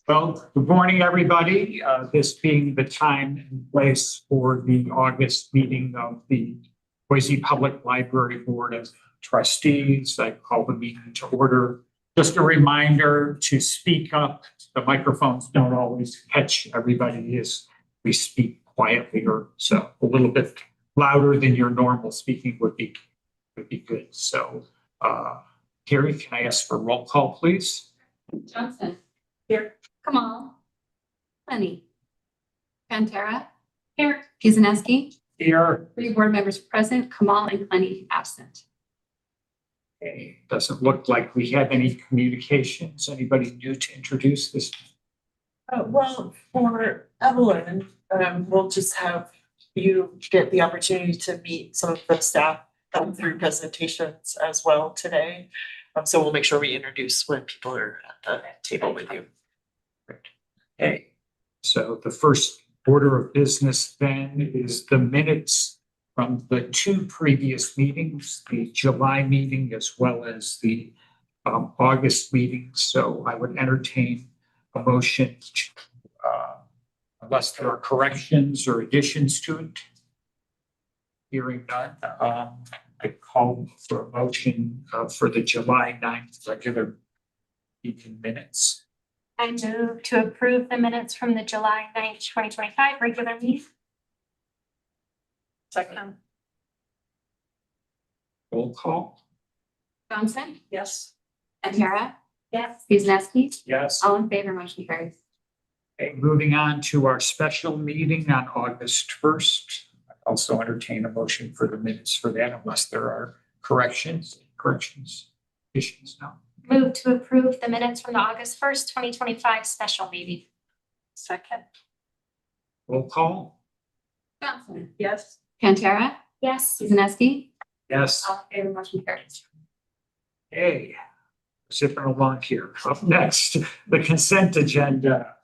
Well, good morning, everybody. This being the time and place for the August meeting of the Boise Public Library Board of Trustees, I call the meeting to order. Just a reminder to speak up. The microphones don't always catch everybody as we speak quietly, or so a little bit louder than your normal speaking would be good. So, Carrie, can I ask for roll call, please? Johnson. Here. Kamal. Lenny. Pantera. Here. Kuzinski. Here. 3 board members present, Kamal and Lenny absent. Okay, doesn't look like we have any communications. Anybody new to introduce this? Well, for Evelyn, we'll just have you get the opportunity to meet some of the staff through presentations as well today. So we'll make sure we introduce when people are at the table with you. Okay, so the first order of business then is the minutes from the 2 previous meetings, the July meeting as well as the August meeting. So I would entertain a motion to, unless there are corrections or additions to it. Hearing none, I call for a motion for the July 9th regular meeting minutes. I move to approve the minutes from the July 9th, 2025 regular meeting. Second. Roll call. Johnson. Yes. Pantera. Yes. Kuzinski. Yes. All in favor, motion carries. Okay, moving on to our special meeting on August 1st. I also entertain a motion for the minutes for that unless there are corrections, additions now. Move to approve the minutes from the August 1st, 2025 special meeting. Second. Roll call. Johnson. Yes. Pantera. Yes. Kuzinski. Yes. All in favor, motion carries. Hey, zipping along here. Up next, the consent agenda.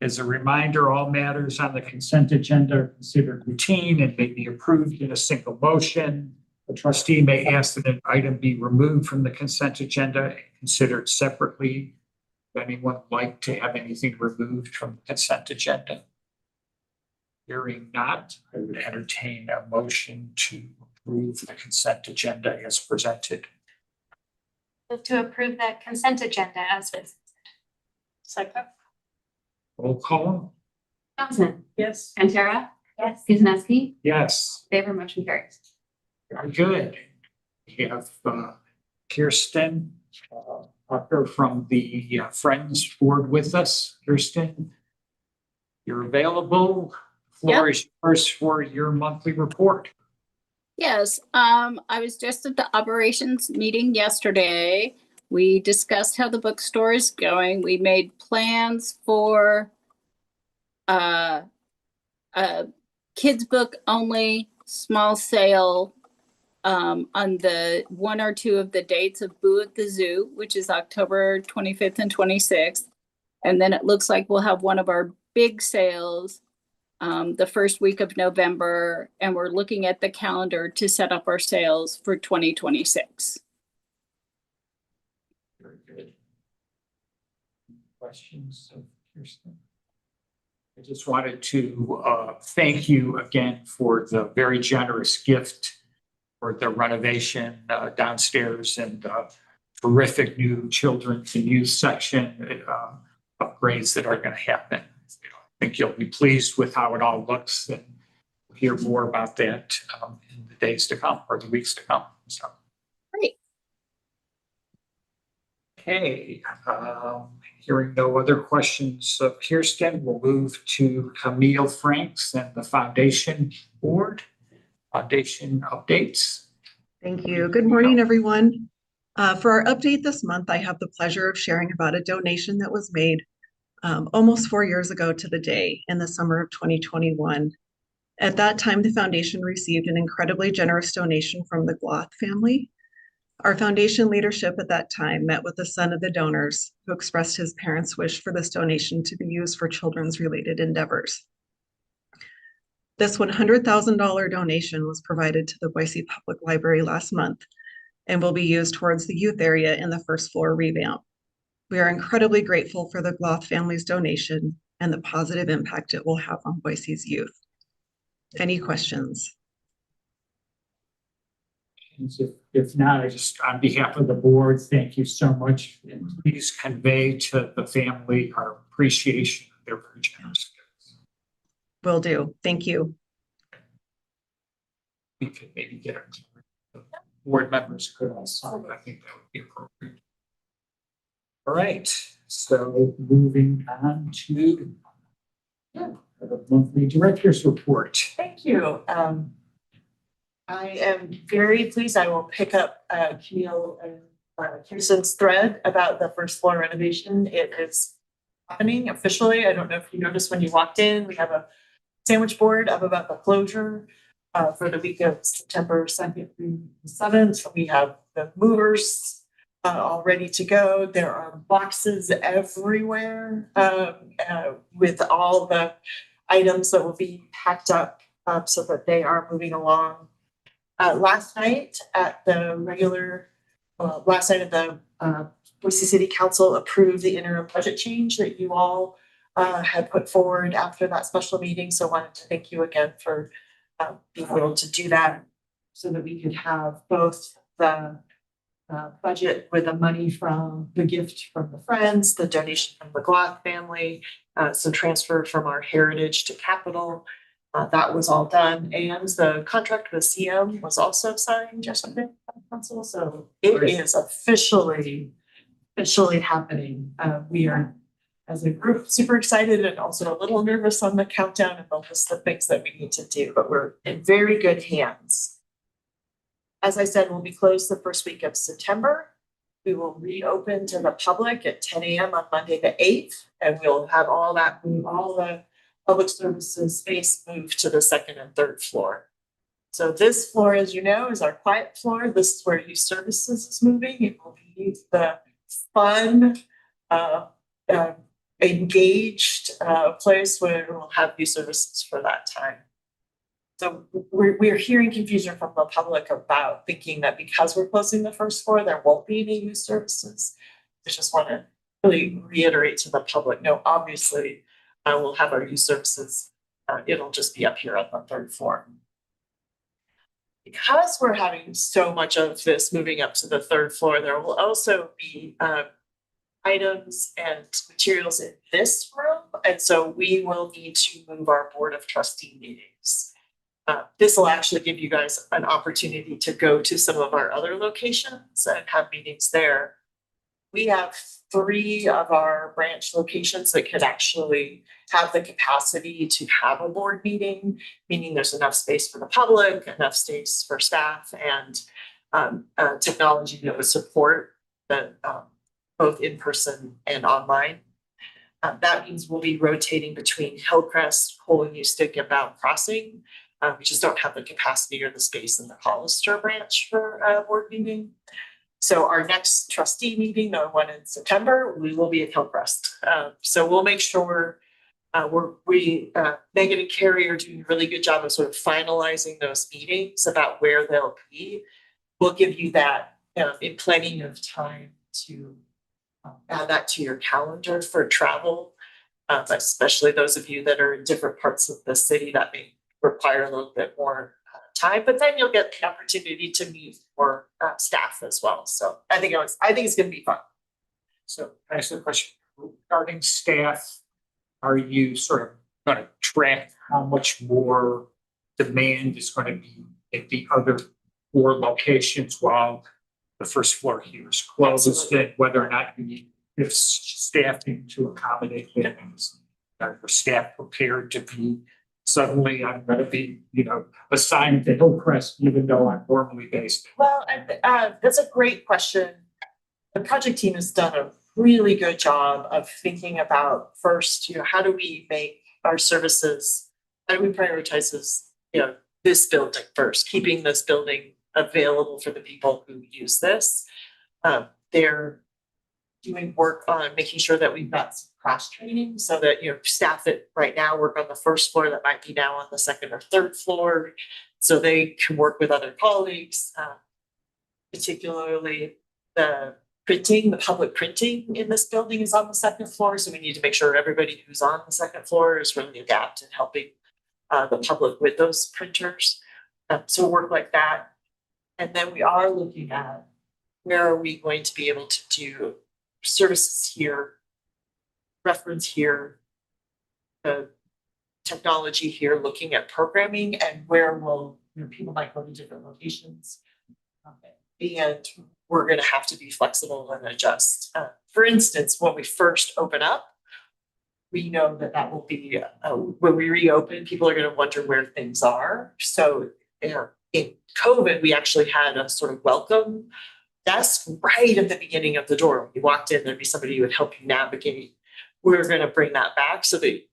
As a reminder, all matters on the consent agenda are considered routine and may be approved in a single motion. The trustee may ask that an item be removed from the consent agenda and considered separately. Would anyone like to have anything removed from the consent agenda? Hearing not, I would entertain a motion to approve the consent agenda as presented. Move to approve the consent agenda as presented. Second. Roll call. Johnson. Yes. Pantera. Yes. Kuzinski. Yes. Favor, motion carries. Very good. We have Kirsten Tucker from the Friends Board with us. Kirsten, you're available. Floor is yours for your monthly report. Yes, I was just at the operations meeting yesterday. We discussed how the bookstore is going. We made plans for a kids book only small sale on the 1 or 2 of the dates of Boo at the Zoo, which is October 25th and 26th. And then it looks like we'll have one of our big sales the first week of November, and we're looking at the calendar to set up our sales for 2026. Very good. Questions of Kirsten? I just wanted to thank you again for the very generous gift for the renovation downstairs and terrific new children's and youth section upgrades that are going to happen. I think you'll be pleased with how it all looks, and we'll hear more about that in the days to come or the weeks to come. So. Great. Okay, hearing no other questions of Kirsten, we'll move to Camille Franks and the Foundation Board. Foundation updates. Thank you. Good morning, everyone. For our update this month, I have the pleasure of sharing about a donation that was made almost 4 years ago to the day in the summer of 2021. At that time, the foundation received an incredibly generous donation from the Gloth family. Our foundation leadership at that time met with the son of the donors, who expressed his parents' wish for this donation to be used for children's related endeavors. This $100,000 donation was provided to the Boise Public Library last month and will be used towards the youth area in the first floor revamp. We are incredibly grateful for the Gloth family's donation and the positive impact it will have on Boise's youth. Any questions? If not, I just, on behalf of the board, thank you so much. And please convey to the family our appreciation. They're very generous. Will do. Thank you. We could maybe get our board members could also, I think that would be appropriate. All right, so moving on to the monthly director's report. Thank you. I am very pleased. I will pick up Camille and Kirsten's thread about the first floor renovation. It is happening officially. I don't know if you noticed when you walked in, we have a sandwich board up about the closure for the week of September 2nd through the 7th. We have the movers all ready to go. There are boxes everywhere with all the items that will be packed up so that they are moving along. Last night at the last night of the Boise City Council approved the interim budget change that you all had put forward after that special meeting. So I wanted to thank you again for being able to do that so that we could have both the budget with the money from the gift from the friends, the donation from the Glock family, some transfer from our heritage to capital. That was all done, and the contract with CM was also signed yesterday by the council. So it is officially happening. We are, as a group, super excited and also a little nervous on the countdown and the list of things that we need to do, but we're in very good hands. As I said, we'll be closed the first week of September. We will reopen to the public at 10 a.m. on Monday the 8th, and we'll have all the public services space moved to the second and third floor. So this floor, as you know, is our quiet floor. This is where youth services is moving. It will be the fun, engaged place where we'll have youth services for that time. So we're hearing confusion from the public about thinking that because we're closing the first floor, there won't be any youth services. I just want to really reiterate to the public, no, obviously, we'll have our youth services. It'll just be up here on the third floor. Because we're having so much of this moving up to the third floor, there will also be items and materials in this room. And so we will need to move our board of trustee meetings. This will actually give you guys an opportunity to go to some of our other locations and have meetings there. We have 3 of our branch locations that could actually have the capacity to have a board meeting, meaning there's enough space for the public, enough space for staff, and technology that would support the both in person and online. That means we'll be rotating between Hillcrest, Holy Stick, and Bound Crossing. We just don't have the capacity or the space in the Hollister branch for a board meeting. So our next trustee meeting, the one in September, we will be at Hillcrest. So we'll make sure Megan and Carrie are doing a really good job of sort of finalizing those meetings about where they'll be. We'll give you that in plenty of time to add that to your calendar for travel, especially those of you that are in different parts of the city that may require a little bit more time, but then you'll get the opportunity to meet more staff as well. So I think it's going to be fun. So I ask the question regarding staff. Are you sort of going to track how much more demand is going to be at the other 4 locations while the first floor here is closed, and whether or not you need staffing to accommodate them? Are your staff prepared to be suddenly I'm going to be, assigned to Hillcrest, even though I'm normally based? Well, that's a great question. The project team has done a really good job of thinking about first, how do we make our services, how do we prioritize this building first, keeping this building available for the people who use this. They're doing work on making sure that we've got some cross training so that, staff that right now work on the first floor that might be now on the second or third floor, so they can work with other colleagues, particularly the printing, the public printing in this building is on the second floor, so we need to make sure everybody who's on the second floor is really adept in helping the public with those printers. So work like that. And then we are looking at where are we going to be able to do services here, reference here, the technology here, looking at programming and where will, people might go to different locations. And we're gonna have to be flexible and adjust. For instance, when we first open up, we know that that will be, when we reopen, people are gonna wonder where things are. So in COVID, we actually had a sort of welcome desk right at the beginning of the door. When you walked in, there'd be somebody who would help you navigate. We're gonna bring that back so that,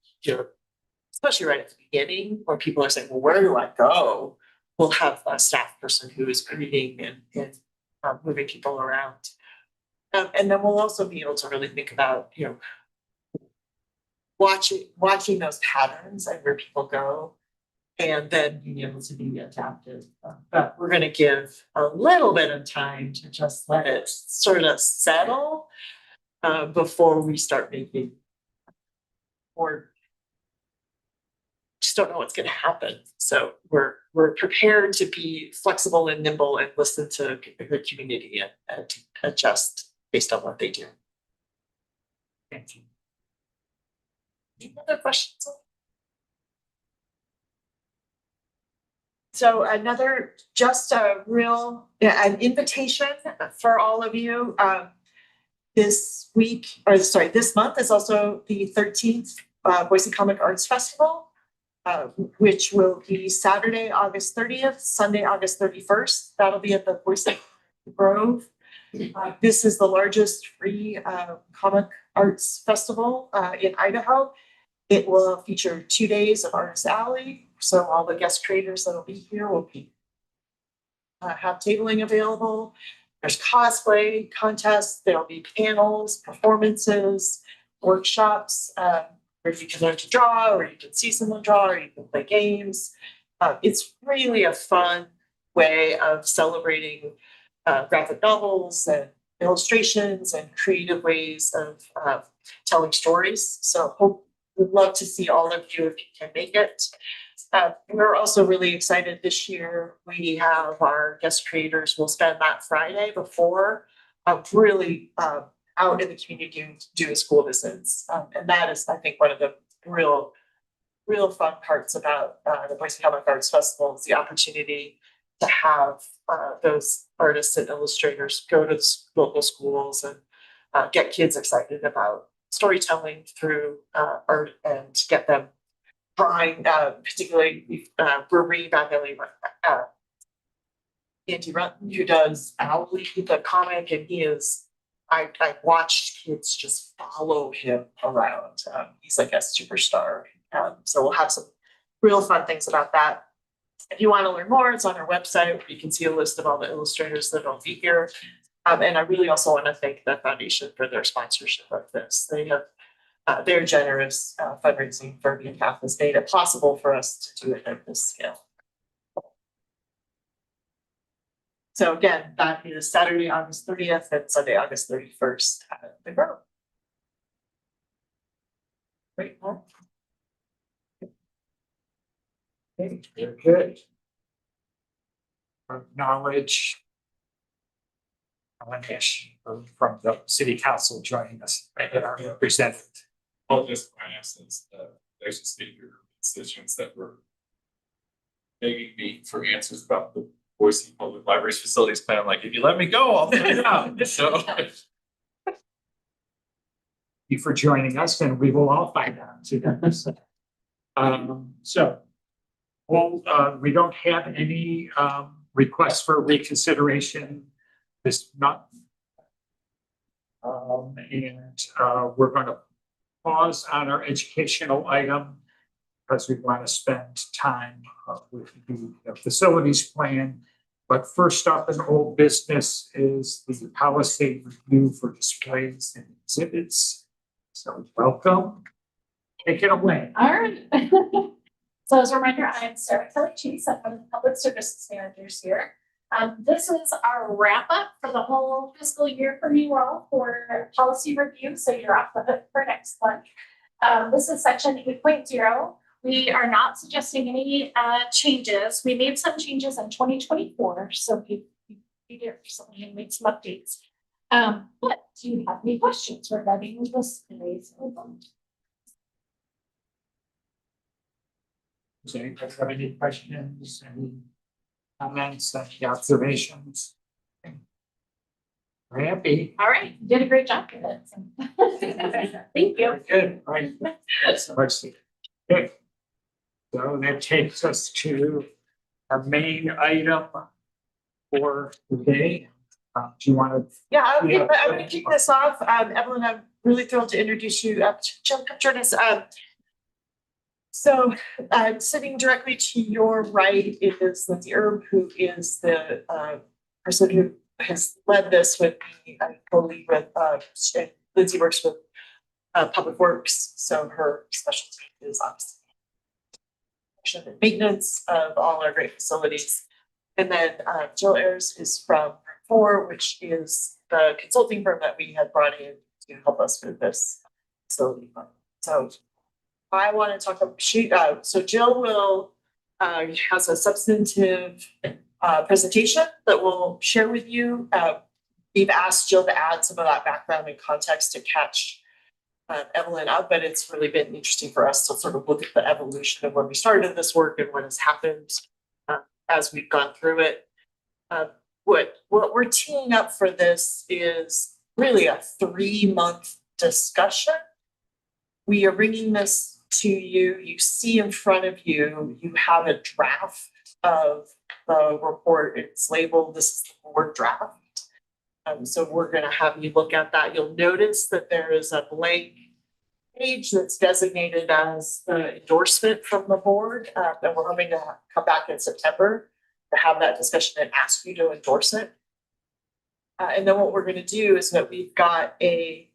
especially right at the beginning, where people are saying, well, where do I go? We'll have a staff person who is greeting and moving people around. And then we'll also be able to really think about, watching those patterns and where people go, and then being able to be adaptive. But we're gonna give a little bit of time to just let it sort of settle before we start making or just don't know what's going to happen. So we're prepared to be flexible and nimble and listen to the community and to adjust based on what they do. Thank you. Any other questions? So another, just a real, an invitation for all of you. This month is also the 13th Boise Comic Arts Festival. Which will be Saturday, August 30th, Sunday, August 31st. That'll be at the Boise Grove. This is the largest free comic arts festival in Idaho. It will feature 2 days of Artist Alley. So all the guest creators that'll be here will be have tabling available. There's cosplay contests. There'll be panels, performances, workshops. Where you can learn to draw, or you can see someone draw, or you can play games. It's really a fun way of celebrating graphic novels and illustrations and creative ways of telling stories. So we'd love to see all of you if you can make it. We're also really excited this year. We have our guest creators will spend that Friday before really out in the community doing school visits. And that is, I think, one of the real fun parts about the Boise Comic Arts Festival is the opportunity to have those artists and illustrators go to local schools and get kids excited about storytelling through art and get them drawing, particularly we're bringing back Andy Rutten, who does Owly, the comic, and he is, I watched kids just follow him around. He's like a superstar. So we'll have some real fun things about that. If you want to learn more, it's on our website where you can see a list of all the illustrators that will be here. And I really also want to thank the foundation for their sponsorship of this. They have their generous fundraising for BCAF has made it possible for us to do it at this scale. So again, that is Saturday, August 30th and Sunday, August 31st at the Grove. Great. Okay, very good. Acknowledge Nash from the City Council joining us, right, that are represented. Well, just my absence, there's just your constituents that were begging me for answers about the Boise Public Library's facilities plan. I'm like, if you let me go, I'll find out. So Thank you for joining us, and we will all find out together. So, well, we don't have any requests for reconsideration this month. And we're going to pause on our educational item because we want to spend time with the facilities plan. But first up in old business is the policy review for displays and exhibits. So welcome. Take it away. All right. So as a reminder, I'm Sarah Kelly Chase. I'm one of the public services managers here. This is our wrap up for the whole fiscal year for you all for policy review, so you're off the hook for next month. This is section 8.0. We are not suggesting any changes. We made some changes in 2024, so we did recently and made some updates. But do you have any questions regarding this? Does anybody have any questions, any comments, any observations? We're happy. All right, you did a great job with it. Thank you. Good, right. That's mercy. Good. So that takes us to our main item for today. Do you want to? Yeah, I'm gonna kick this off. Evelyn, I'm really thrilled to introduce you. Jill, come join us. So sitting directly to your right is Lindsay Erb, who is the person who has led this with me. I co-lead with Lindsay works with Public Works, so her specialty is obviously maintenance of all our great facilities. And then Jill Ayers is from 4, which is the consulting firm that we had brought in to help us with this facility. So I want to talk about, so Jill will has a substantive presentation that we'll share with you. We've asked Jill to add some of that background and context to catch Evelyn up, but it's really been interesting for us to sort of look at the evolution of when we started this work and what has happened as we've gone through it. What we're teeing up for this is really a 3-month discussion. We are bringing this to you. You see in front of you, you have a draft of the report. It's labeled, this is the board draft. So we're going to have you look at that. You'll notice that there is a blank page that's designated as the endorsement from the board. And we're hoping to come back in September to have that discussion and ask you to endorse it. And then what we're going to do is that we've got a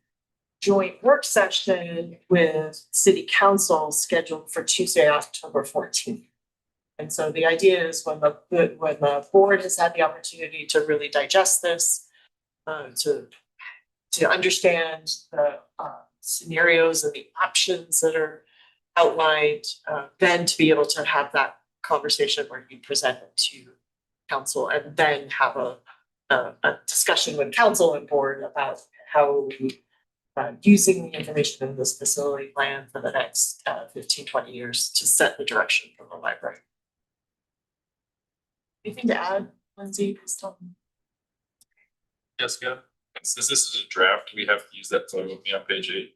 joint work session with City Council scheduled for Tuesday, October 14th. And so the idea is when the board has had the opportunity to really digest this, to understand the scenarios and the options that are outlined, then to be able to have that conversation where you present it to council and then have a discussion with council and board about how we using the information in this facility plan for the next 15-20 years to set the direction for the library. Anything to add, Lindsay? Please tell me. Jessica, since this is a draft, we have to use that photo of me on page 8.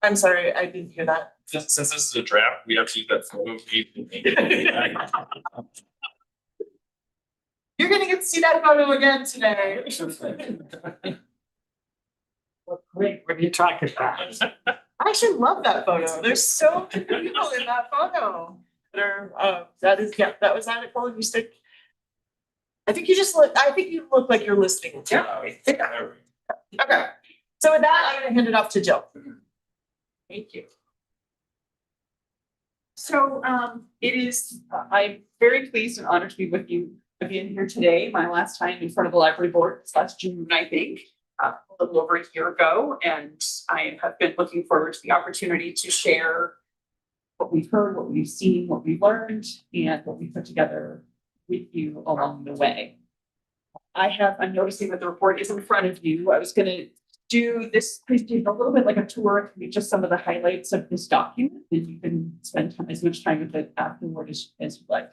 I'm sorry, I didn't hear that. Since this is a draft, we have to use that photo of me. You're gonna get to see that photo again today. Great, what are you talking about? I actually love that photo. There's so many people in that photo. That was Nicole. You stick. I think you look like you're listening to. Yeah. Okay. So with that, I'm gonna hand it off to Jill. Thank you. So it is, I'm very pleased and honored to be with you again here today. My last time in front of the library board was last June, I think, a little over a year ago. And I have been looking forward to the opportunity to share what we've heard, what we've seen, what we've learned, and what we put together with you along the way. I'm noticing that the report is in front of you. I was going to do this presentation a little bit like a tour. It can be just some of the highlights of this document, and you can spend as much time with it afterward as you like.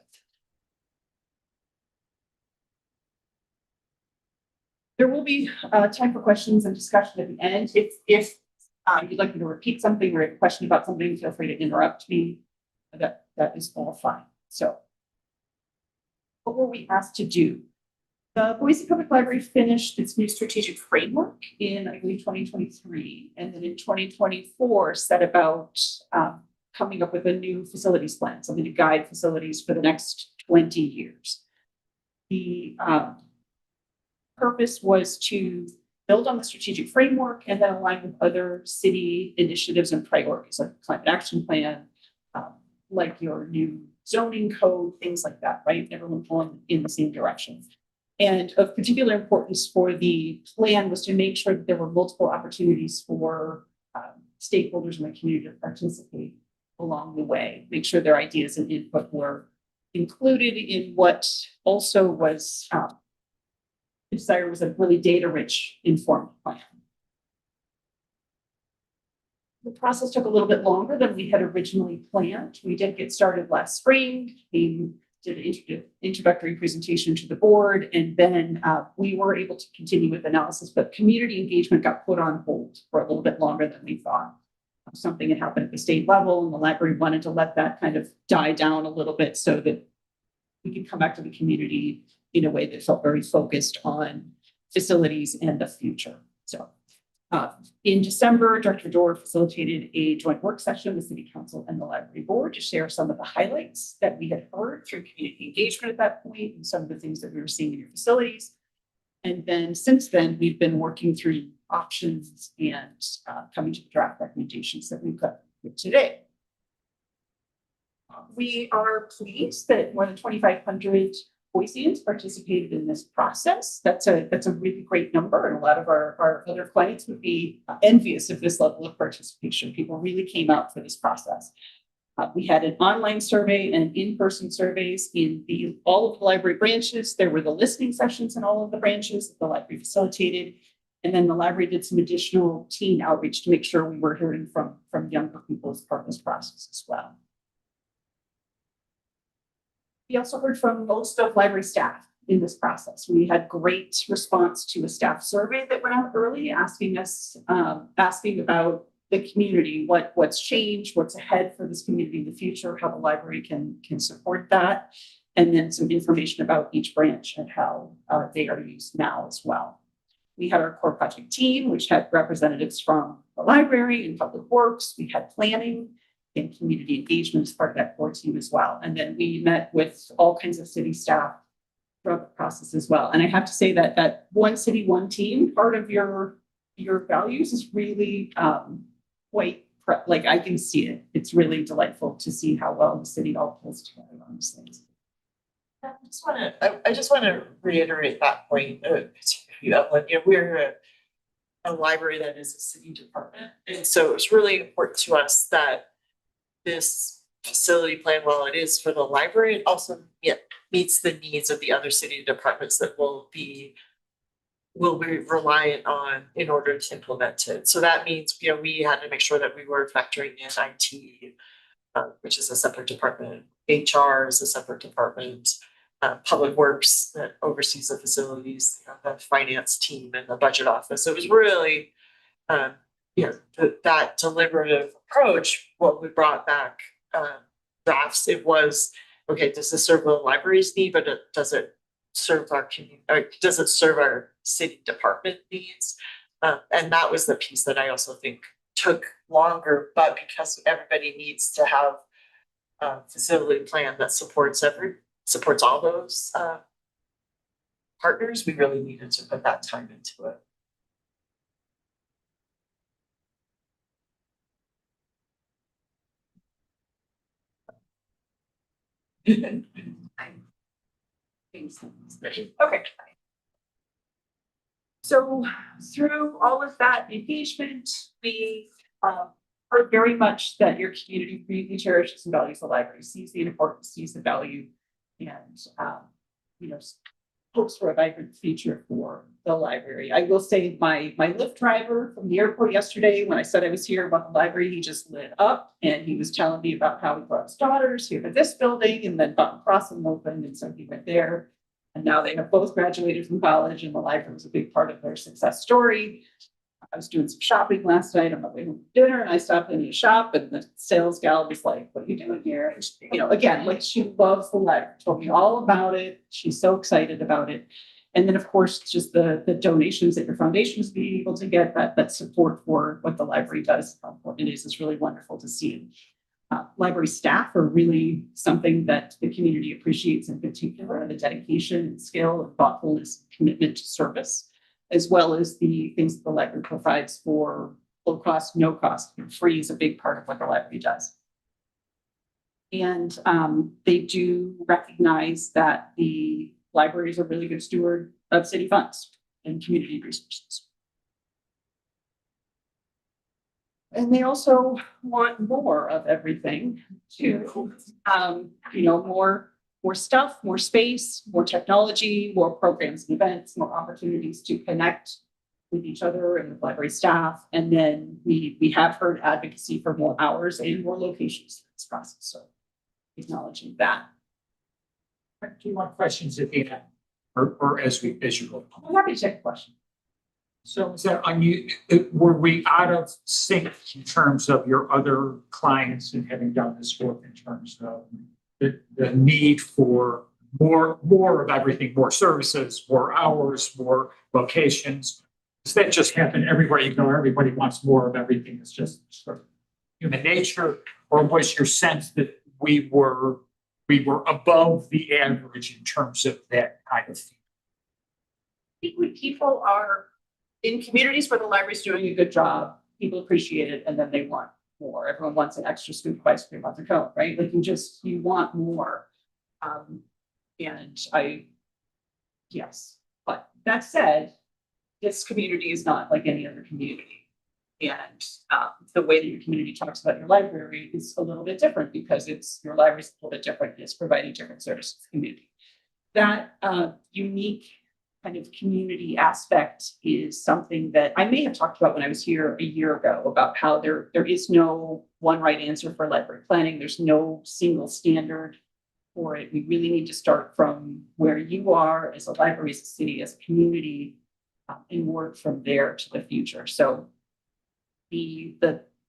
There will be time for questions and discussion at the end. If you'd like me to repeat something or a question about something, feel free to interrupt me. That is all fine. So what were we asked to do? The Boise Public Library finished its new strategic framework in, I believe, 2023, and then in 2024 set about coming up with a new facilities plan, something to guide facilities for the next 20 years. The purpose was to build on the strategic framework and then align with other city initiatives and priorities, like the climate action plan, like your new zoning code, things like that, right? Everyone pulling in the same direction. And of particular importance for the plan was to make sure that there were multiple opportunities for stakeholders in the community to participate along the way, make sure their ideas and input were included in what also was the desire was a really data-rich, informed plan. The process took a little bit longer than we had originally planned. We did get started last spring. We did an introductory presentation to the board, and then we were able to continue with analysis, but community engagement got put on hold for a little bit longer than we thought. Something had happened at the state level, and the library wanted to let that kind of die down a little bit so that we could come back to the community in a way that felt very focused on facilities and the future. So in December, Director Dorr facilitated a joint work session with City Council and the Library Board to share some of the highlights that we had heard through community engagement at that point and some of the things that we were seeing in your facilities. And then since then, we've been working through options and coming to the draft recommendations that we've got here today. We are pleased that more than 2,500 Boiseans participated in this process. That's a really great number, and a lot of our other clients would be envious of this level of participation. People really came out for this process. We had an online survey and in-person surveys in all of the library branches. There were the listening sessions in all of the branches that the library facilitated. And then the library did some additional teen outreach to make sure we were hearing from younger people as part of this process as well. We also heard from most of library staff in this process. We had great response to a staff survey that went out early, asking about the community, what's changed, what's ahead for this community in the future, how the library can support that, and then some information about each branch and how they are used now as well. We had our core project team, which had representatives from the library and public works. We had planning and community engagement as part of that core team as well. And then we met with all kinds of city staff throughout the process as well. And I have to say that one city, one team, part of your values is really quite, like I can see it. It's really delightful to see how well the city all pulls together on these things. I just want to reiterate that point. We're a library that is a city department, and so it's really important to us that this facility plan, while it is for the library, it also meets the needs of the other city departments that will be reliant on in order to implement it. So that means, we had to make sure that we were factoring in IT, which is a separate department. HR is a separate department. Public Works that oversees the facilities, the finance team and the budget office. So it was really, that deliberative approach. What we brought back drafts, it was, okay, does this serve the library's need, but does it serve our community, or does it serve our city department needs? And that was the piece that I also think took longer, but because everybody needs to have a facility plan that supports all those partners, we really needed to put that time into it. Okay. So through all of that engagement, we heard very much that your community really cherishes and values the library, sees the importance, sees the value, and hopes for a vibrant future for the library. I will say my Lyft driver from the airport yesterday, when I said I was here about the library, he just lit up and he was telling me about how he brought his daughters here to this building and then Button Crossing opened, and so he went there. And now they have both graduated from college, and the library was a big part of their success story. I was doing some shopping last night on my way home from dinner, and I stopped in a shop, and the sales gal was like, "What are you doing here?" And she, again, like she loves the library, told me all about it. She's so excited about it. And then, of course, just the donations that your foundation is being able to get, that support for what the library does, how important it is really wonderful to see. Library staff are really something that the community appreciates, in particular, the dedication and skill and thoughtfulness, commitment to service, as well as the things that the library provides for low cost, no cost. Free is a big part of what the library does. And they do recognize that the library is a really good steward of city funds and community resources. And they also want more of everything too. More stuff, more space, more technology, more programs and events, more opportunities to connect with each other and with library staff. And then we have heard advocacy for more hours and more locations in this process. So acknowledging that. Do you want questions at the end? Or as you go? I'm happy to take a question. So is that were we out of sync in terms of your other clients and having done this work in terms of the need for more of everything, more services, more hours, more locations? Does that just happen everywhere you go? Everybody wants more of everything. It's just sort of human nature, or was your sense that we were above the average in terms of that kind of thing? I think when people are in communities where the library's doing a good job, people appreciate it and then they want more. Everyone wants an extra scoop of ice cream on their cone, right? Like you want more. Yes. But that said, this community is not like any other community. And the way that your community talks about your library is a little bit different because your library is a little bit different. It's providing different services to the community. That unique kind of community aspect is something that I may have talked about when I was here a year ago about how there is no one right answer for library planning. There's no single standard for it. We really need to start from where you are as a library, as a city, as a community, and work from there to the future. So the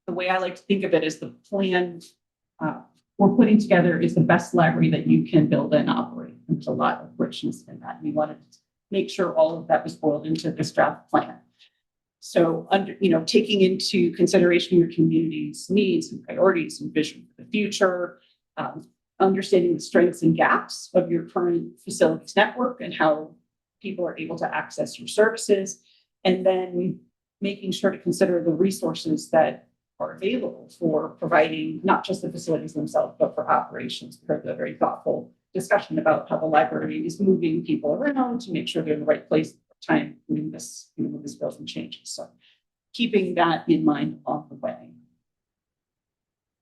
way I like to think of it is the plan we're putting together is the best library that you can build and operate. And there's a lot of richness in that. We wanted to make sure all of that was boiled into this draft plan. So taking into consideration your community's needs and priorities and vision for the future, understanding the strengths and gaps of your current facilities network and how people are able to access your services, and then making sure to consider the resources that are available for providing not just the facilities themselves, but for operations. We heard a very thoughtful discussion about how the library is moving people around to make sure they're in the right place at the time when this building changes. So keeping that in mind on the way.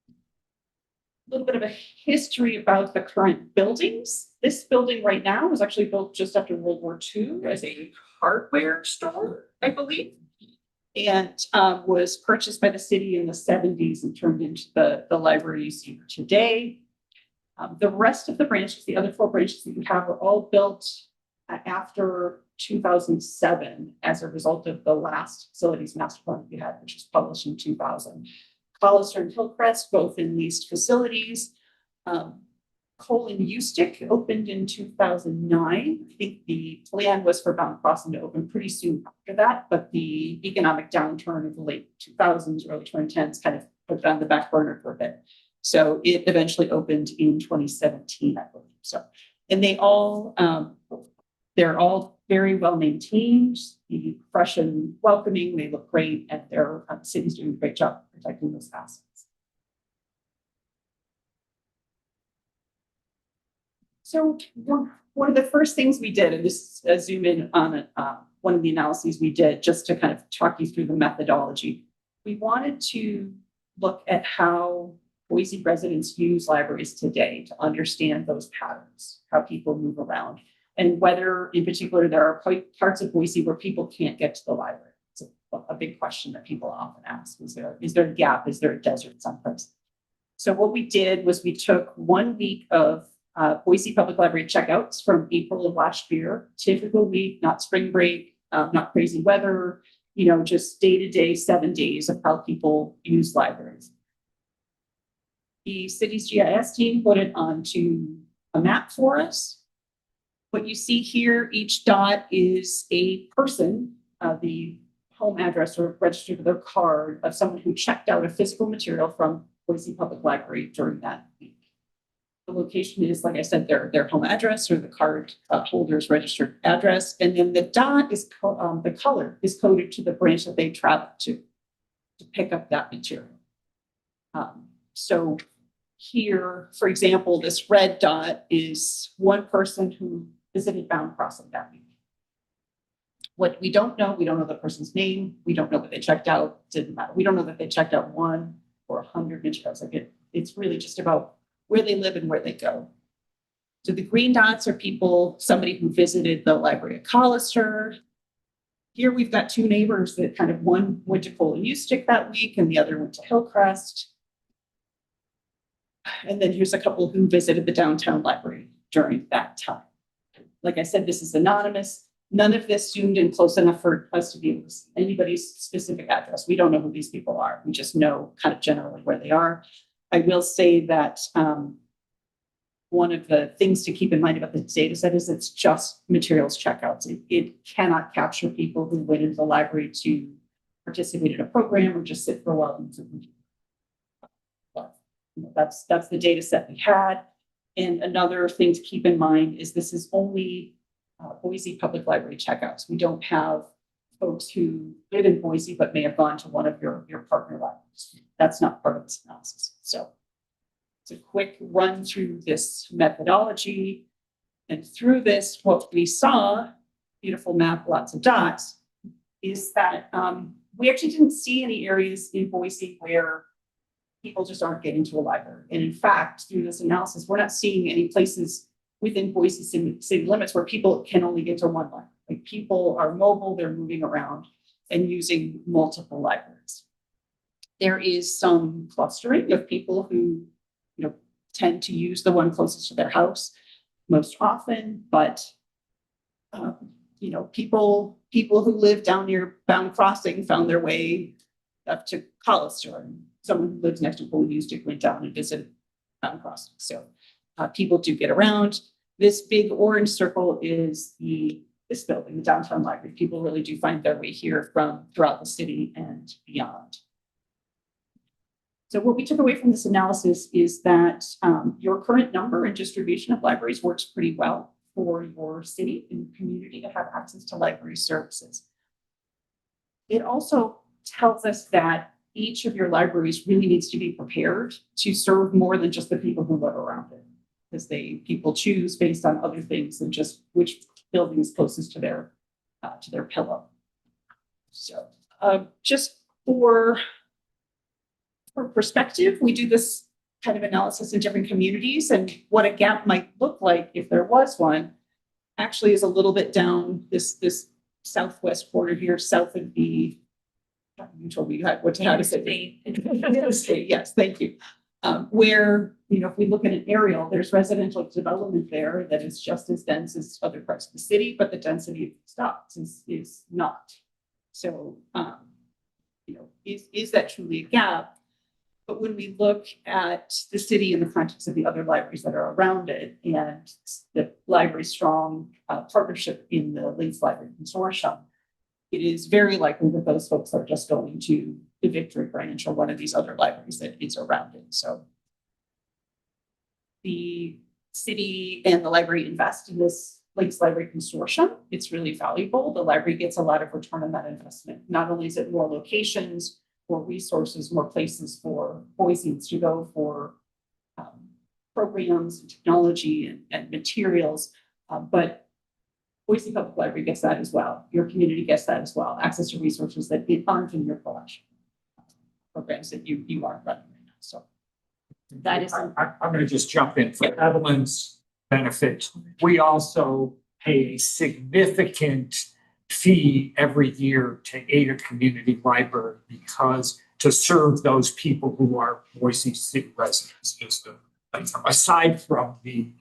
A little bit of a history about the current buildings. This building right now was actually built just after World War II as a hardware store, I believe, and was purchased by the city in the 70s and turned into the library you see today. The rest of the branches, the other 4 branches that you have, were all built after 2007 as a result of the last facilities master plan we had, which was published in 2000. Hollister and Hillcrest, both in leased facilities. Cole and Eustick opened in 2009. I think the plan was for Mount Crossing to open pretty soon after that, but the economic downturn of the late 2000s, early 2010s kind of put it on the back burner for a bit. So it eventually opened in 2017, I believe. So, and they're all very well maintained, fresh and welcoming. They look great, and their city's doing a great job protecting those assets. So one of the first things we did, and this is zoom in on one of the analyses we did just to kind of talk you through the methodology. We wanted to look at how Boise residents use libraries today to understand those patterns, how people move around, and whether in particular there are parts of Boise where people can't get to the library. It's a big question that people often ask. Is there a gap? Is there a desert someplace? So what we did was we took 1 week of Boise Public Library checkouts from April of last year, typical week, not spring break, not crazy weather, just day-to-day 7 days of how people use libraries. The city's GIS team put it onto a map for us. What you see here, each dot is a person, the home address or registered with their card of someone who checked out a physical material from Boise Public Library during that week. The location is, like I said, their home address or the card holder's registered address. And then the dot is, the color is coded to the branch that they traveled to pick up that material. So here, for example, this red dot is one person who visited Bound Crossing that week. What we don't know the person's name. We don't know what they checked out. Didn't matter. We don't know that they checked out 1 or 100 intros. Like it's really just about where they live and where they go. So the green dots are somebody who visited the library at Collister. Here we've got 2 neighbors that kind of one went to Cole and Ustick that week and the other went to Hillcrest. And then here's a couple who visited the downtown library during that time. Like I said, this is anonymous. None of this zoomed in close enough for us to be able to see anybody's specific address. We don't know who these people are. We just know kind of generally where they are. I will say that one of the things to keep in mind about this data set is it's just materials checkouts. It cannot capture people who went into the library to participate in a program or just sit for a while and that's the data set we had. And another thing to keep in mind is this is only Boise Public Library checkouts. We don't have folks who live in Boise but may have gone to one of your partner libraries. That's not part of this analysis. So it's a quick run through this methodology. And through this, what we saw, beautiful map, lots of dots, is that we actually didn't see any areas in Boise where people just aren't getting to a library. And in fact, through this analysis, we're not seeing any places within Boise city limits where people can only get to one library. Like people are mobile, they're moving around and using multiple libraries. There is some clustering of people who, tend to use the one closest to their house most often, but people who live down near Bound Crossing found their way up to Collister, and someone who lives next to Cole Ustick went down and visited Bound Crossing. So people do get around. This big orange circle is this building, the downtown library. People really do find their way here from throughout the city and beyond. So what we took away from this analysis is that your current number and distribution of libraries works pretty well for your city and community to have access to library services. It also tells us that each of your libraries really needs to be prepared to serve more than just the people who live around it, because people choose based on other things than just which building is closest to their pillow. So just for perspective, we do this kind of analysis in different communities, and what a gap might look like if there was one actually is a little bit down this southwest corner here, south of the, you told me how to say interstate. Yes, thank you. Where, if we look at an aerial, there's residential development there that is just as dense as other parts of the city, but the density of stops is not. So, is that truly a gap? But when we look at the city in the context of the other libraries that are around it and the library's strong partnership in the Links Library Consortium, it is very likely that those folks are just going to the Victory Branch or one of these other libraries that is around it. So the city and the library invest in this Links Library Consortium. It's really valuable. The library gets a lot of return on that investment. Not only is it more locations, more resources, more places for Boiseans to go for programs and technology and materials, but Boise Public Library gets that as well. Your community gets that as well. Access to resources that aren't in your collection. Programs that you aren't running right now. So that is. I'm going to just jump in for Evelyn's benefit. We also pay a significant fee every year to aid a community library because to serve those people who are Boise City residents aside from in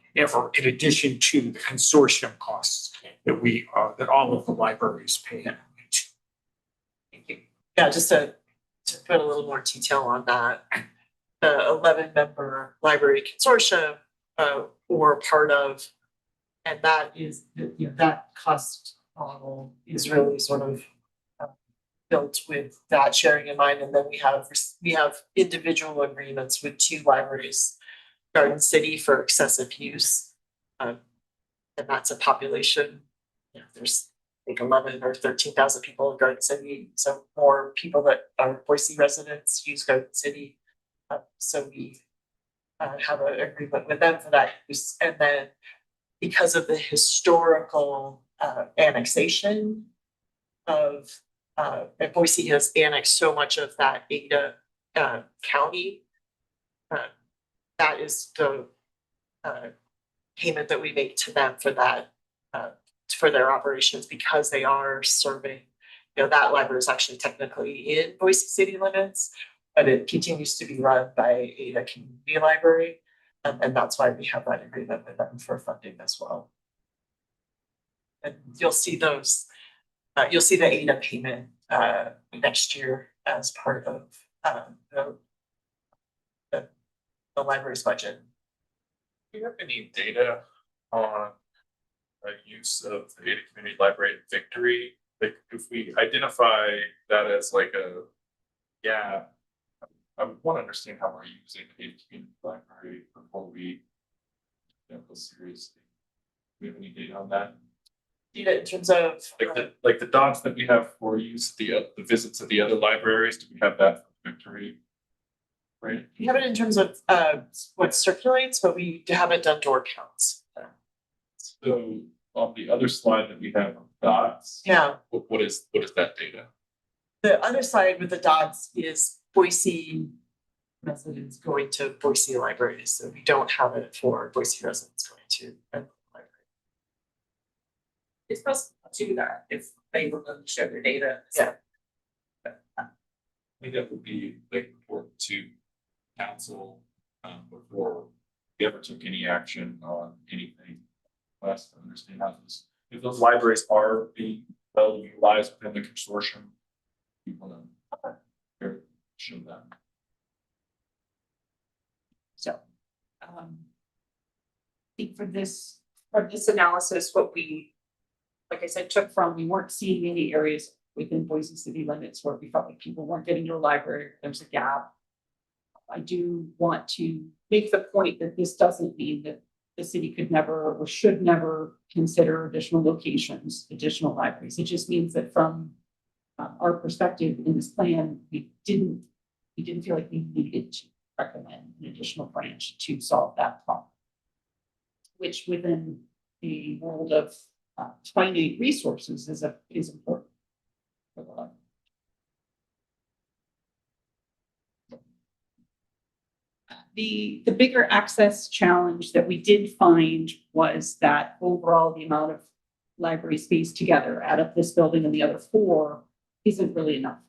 addition to the consortium costs that all of the libraries pay. Thank you. Yeah, just to put a little more detail on that, the 11-member library consortium or part of, and that is that cost model is really sort of built with that sharing in mind. And then we have individual agreements with 2 libraries, Garden City for excessive use, and that's a population. There's I think 11 or 13,000 people in Garden City, so more people that are Boise residents use Garden City. So we have an agreement with them for that use, and then because of the historical annexation of, and Boise has annexed so much of that Ada county. That is the payment that we make to them for that, for their operations, because they are serving, that library is actually technically in Boise city limits, but it continues to be run by Ada Community Library. And that's why we have that agreement with them for funding as well. And you'll see those, you'll see the Ada payment next year as part of the library's budget. Do you have any data on use of the Ada Community Library at Victory? Like, if we identify that as like I would want to understand how we're using Ada Community Library before we go seriously. Do we have any data on that? Data in terms of Like the dots that we have for use, the visits of the other libraries, do we have that for Victory? Right. we have it in terms of what circulates, but we haven't done door counts. So on the other slide that we have of dots. Yeah, What is that data? the other side with the dots is Boise residents going to Boise libraries, so we don't have it for Boise residents going to a library. It's supposed to do that if they were going to show their data. Yeah. I think that would be like important to council before we ever took any action on anything. Last to understand how this, if those libraries are being well utilized within the consortium, we want to show that. So, I think for this analysis, what we, like I said, took from, we weren't seeing any areas within Boise city limits where we felt like people weren't getting to a library, there's a gap. I do want to make the point that this doesn't mean that the city could never or should never consider additional locations, additional libraries. It just means that from our perspective in this plan, we didn't feel like we needed to recommend an additional branch to solve that problem, which within the world of finite resources is important for the library. The bigger access challenge that we did find was that overall the amount of library space together out of this building and the other four isn't really enough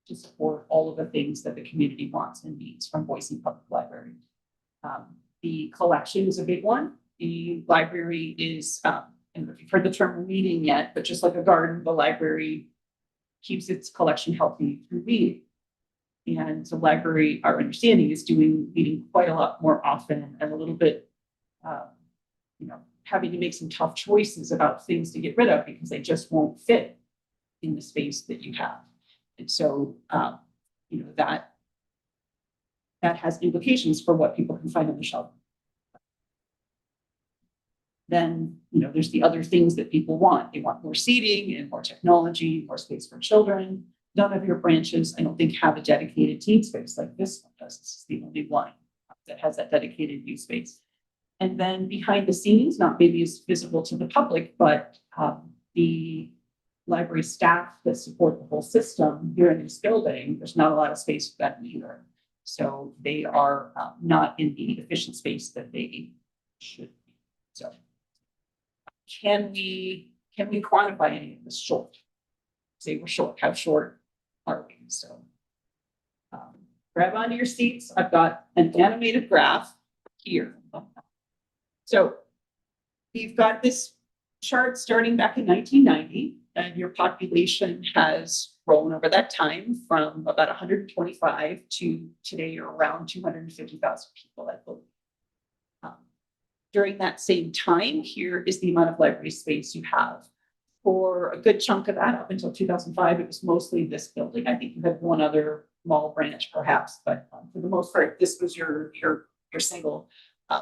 to support all of the things that the community wants and needs from Boise Public Library. The collection is a big one. The library is, I don't know if you've heard the term reading yet, but just like a garden, the library keeps its collection healthy through reading. And the library, our understanding, is doing reading quite a lot more often and a little bit, having to make some tough choices about things to get rid of because they just won't fit in the space that you have. And so, that has implications for what people can find on the shelf. Then, there's the other things that people want. They want more seating and more technology, more space for children. None of your branches, I don't think, have a dedicated teen space like this one does. This is the only one that has that dedicated youth space. And then behind the scenes, not maybe as visible to the public, but the library staff that support the whole system here in this building, there's not a lot of space for that either. So they are not in the efficient space that they should be. So can we quantify any of this short? Say we're short, how short are we? So grab onto your seats. I've got an animated graph here. So we've got this chart starting back in 1990, and your population has grown over that time from about 125 to today you're around 250,000 people, I believe. During that same time, here is the amount of library space you have. For a good chunk of that, up until 2005, it was mostly this building. I think you had one other small branch perhaps, but for the most part, this was your single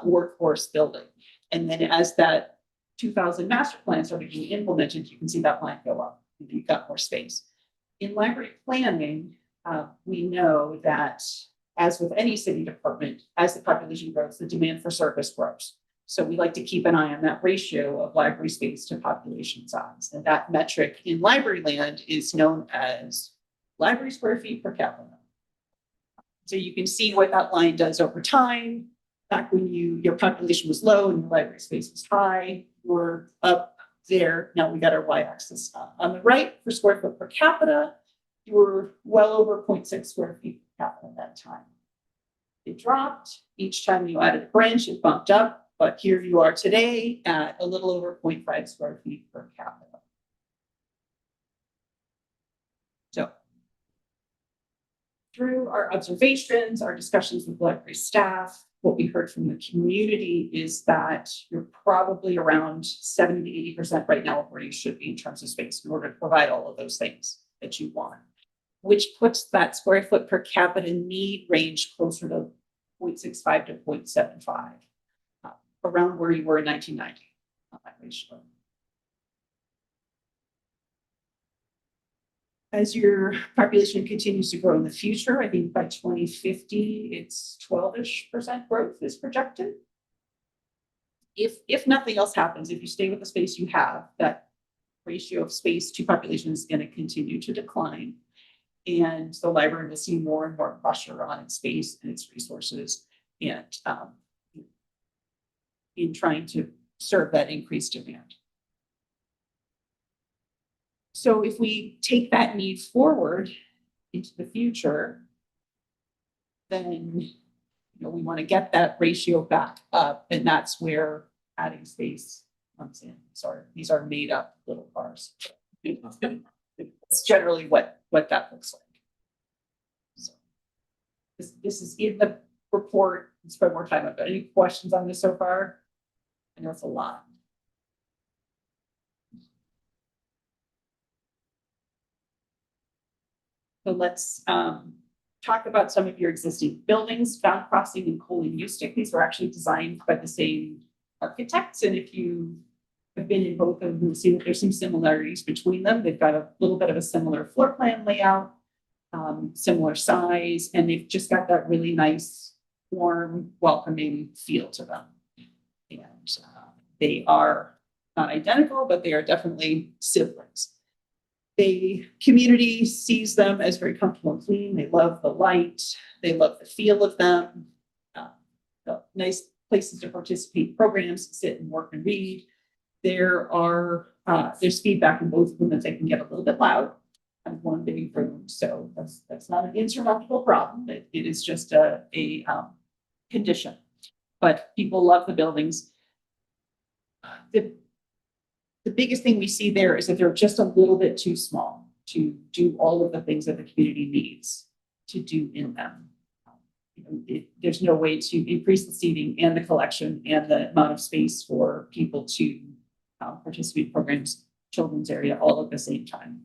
workforce building. And then as that 2000 master plan started being implemented, you can see that line go up. You've got more space. In library planning, we know that as with any city department, as the population grows, the demand for service grows. So we like to keep an eye on that ratio of library space to population size. And that metric in library land is known as library square feet per capita. So you can see what that line does over time. Back when your population was low and your library space was high, we're up there. Now we got our y-axis. On the right for square foot per capita, you were well over 0.6 square feet per capita at that time. It dropped. Each time you added a branch, it bumped up. But here you are today at a little over 0.5 square feet per capita. So through our observations, our discussions with library staff, what we heard from the community is that you're probably around 70 to 80% right now of where you should be in terms of space in order to provide all of those things that you want, which puts that square foot per capita need range closer to 0.65 to 0.75, around where you were in 1990 on that ratio. As your population continues to grow in the future, I think by 2050, it's 12-ish% growth is projected. If nothing else happens, if you stay with the space you have, that ratio of space to population is going to continue to decline. And the library will see more and more pressure on its space and its resources and in trying to serve that increased demand. So if we take that need forward into the future, then we want to get that ratio back up, and that's where adding space comes in. Sorry, these are made up little bars. That's generally what that looks like. So this is in the report. Let's spend more time on it. Any questions on this so far? I know it's a lot. So let's talk about some of your existing buildings. Found Crossing and Cole and Eustick. These were actually designed by the same architects. And if you have been in both of them, you'll see that there's some similarities between them. They've got a little bit of a similar floor plan layout, similar size, and they've just got that really nice, warm, welcoming feel to them. And they are not identical, but they are definitely siblings. The community sees them as very comfortable and clean. They love the light. They love the feel of them. Nice places to participate in programs, sit and work and read. There's feedback in both of them that they can get a little bit loud in one big room. So that's not an insurmountable problem. It is just a condition. But people love the buildings. The biggest thing we see there is that they're just a little bit too small to do all of the things that the community needs to do in them. There's no way to increase the seating and the collection and the amount of space for people to participate in programs, children's area, all at the same time.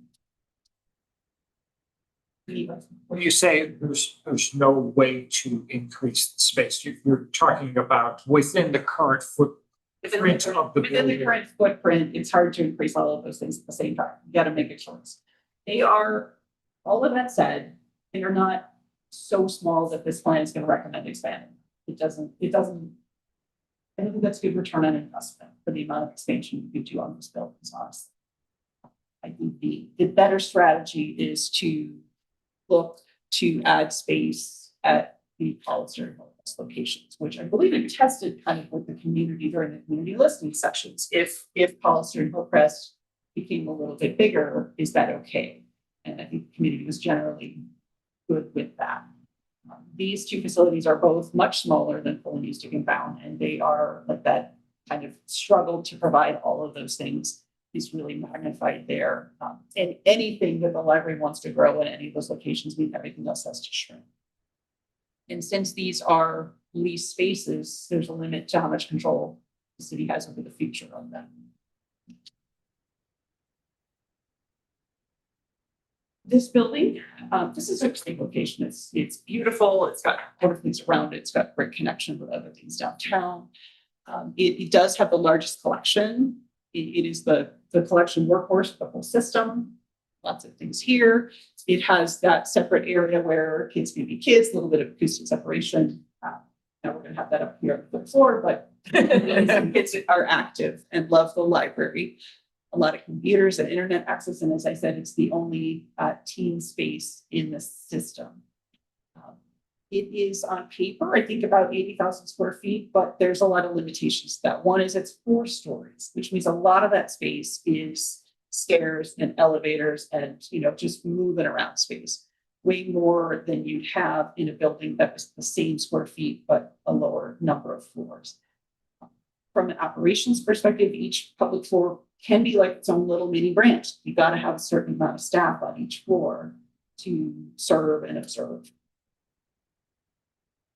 When you say there's no way to increase the space, you're talking about within the current footprint of the Within the current footprint, it's hard to increase all of those things at the same time. You got to make a choice. They are, all of that said, they are not so small that this plan is going to recommend expanding. It doesn't, I don't think that's good return on investment for the amount of expansion you could do on those buildings, honestly. I think the better strategy is to look to add space at the Hollister and Hillcrest locations, which I believe we tested kind of with the community during the community listening sessions. If Hollister and Hillcrest became a little bit bigger, is that okay? And I think the community was generally good with that. These two facilities are both much smaller than Cole and Eustick and Bound, and they are like that kind of struggle to provide all of those things is really magnified there. And anything that the library wants to grow in any of those locations, everything else has to shrink. And since these are leased spaces, there's a limit to how much control the city has over the future of them. This building, this is a great location. It's beautiful. It's got other things around it. It's got great connection with other things downtown. It does have the largest collection. It is the collection workhorse of the whole system. Lots of things here. It has that separate area where kids can be kids, a little bit of acoustic separation. Now we're going to have that up here on the third floor, but Kids are active and love the library. A lot of computers and internet access, and as I said, it's the only teen space in the system. It is on paper, I think about 80,000 square feet, but there's a lot of limitations to that. One is it's 4 stories, which means a lot of that space is stairs and elevators and, just moving around space. Way more than you'd have in a building that was the same square feet, but a lower number of floors. From an operations perspective, each public floor can be like its own little mini branch. You got to have a certain amount of staff on each floor to serve and observe.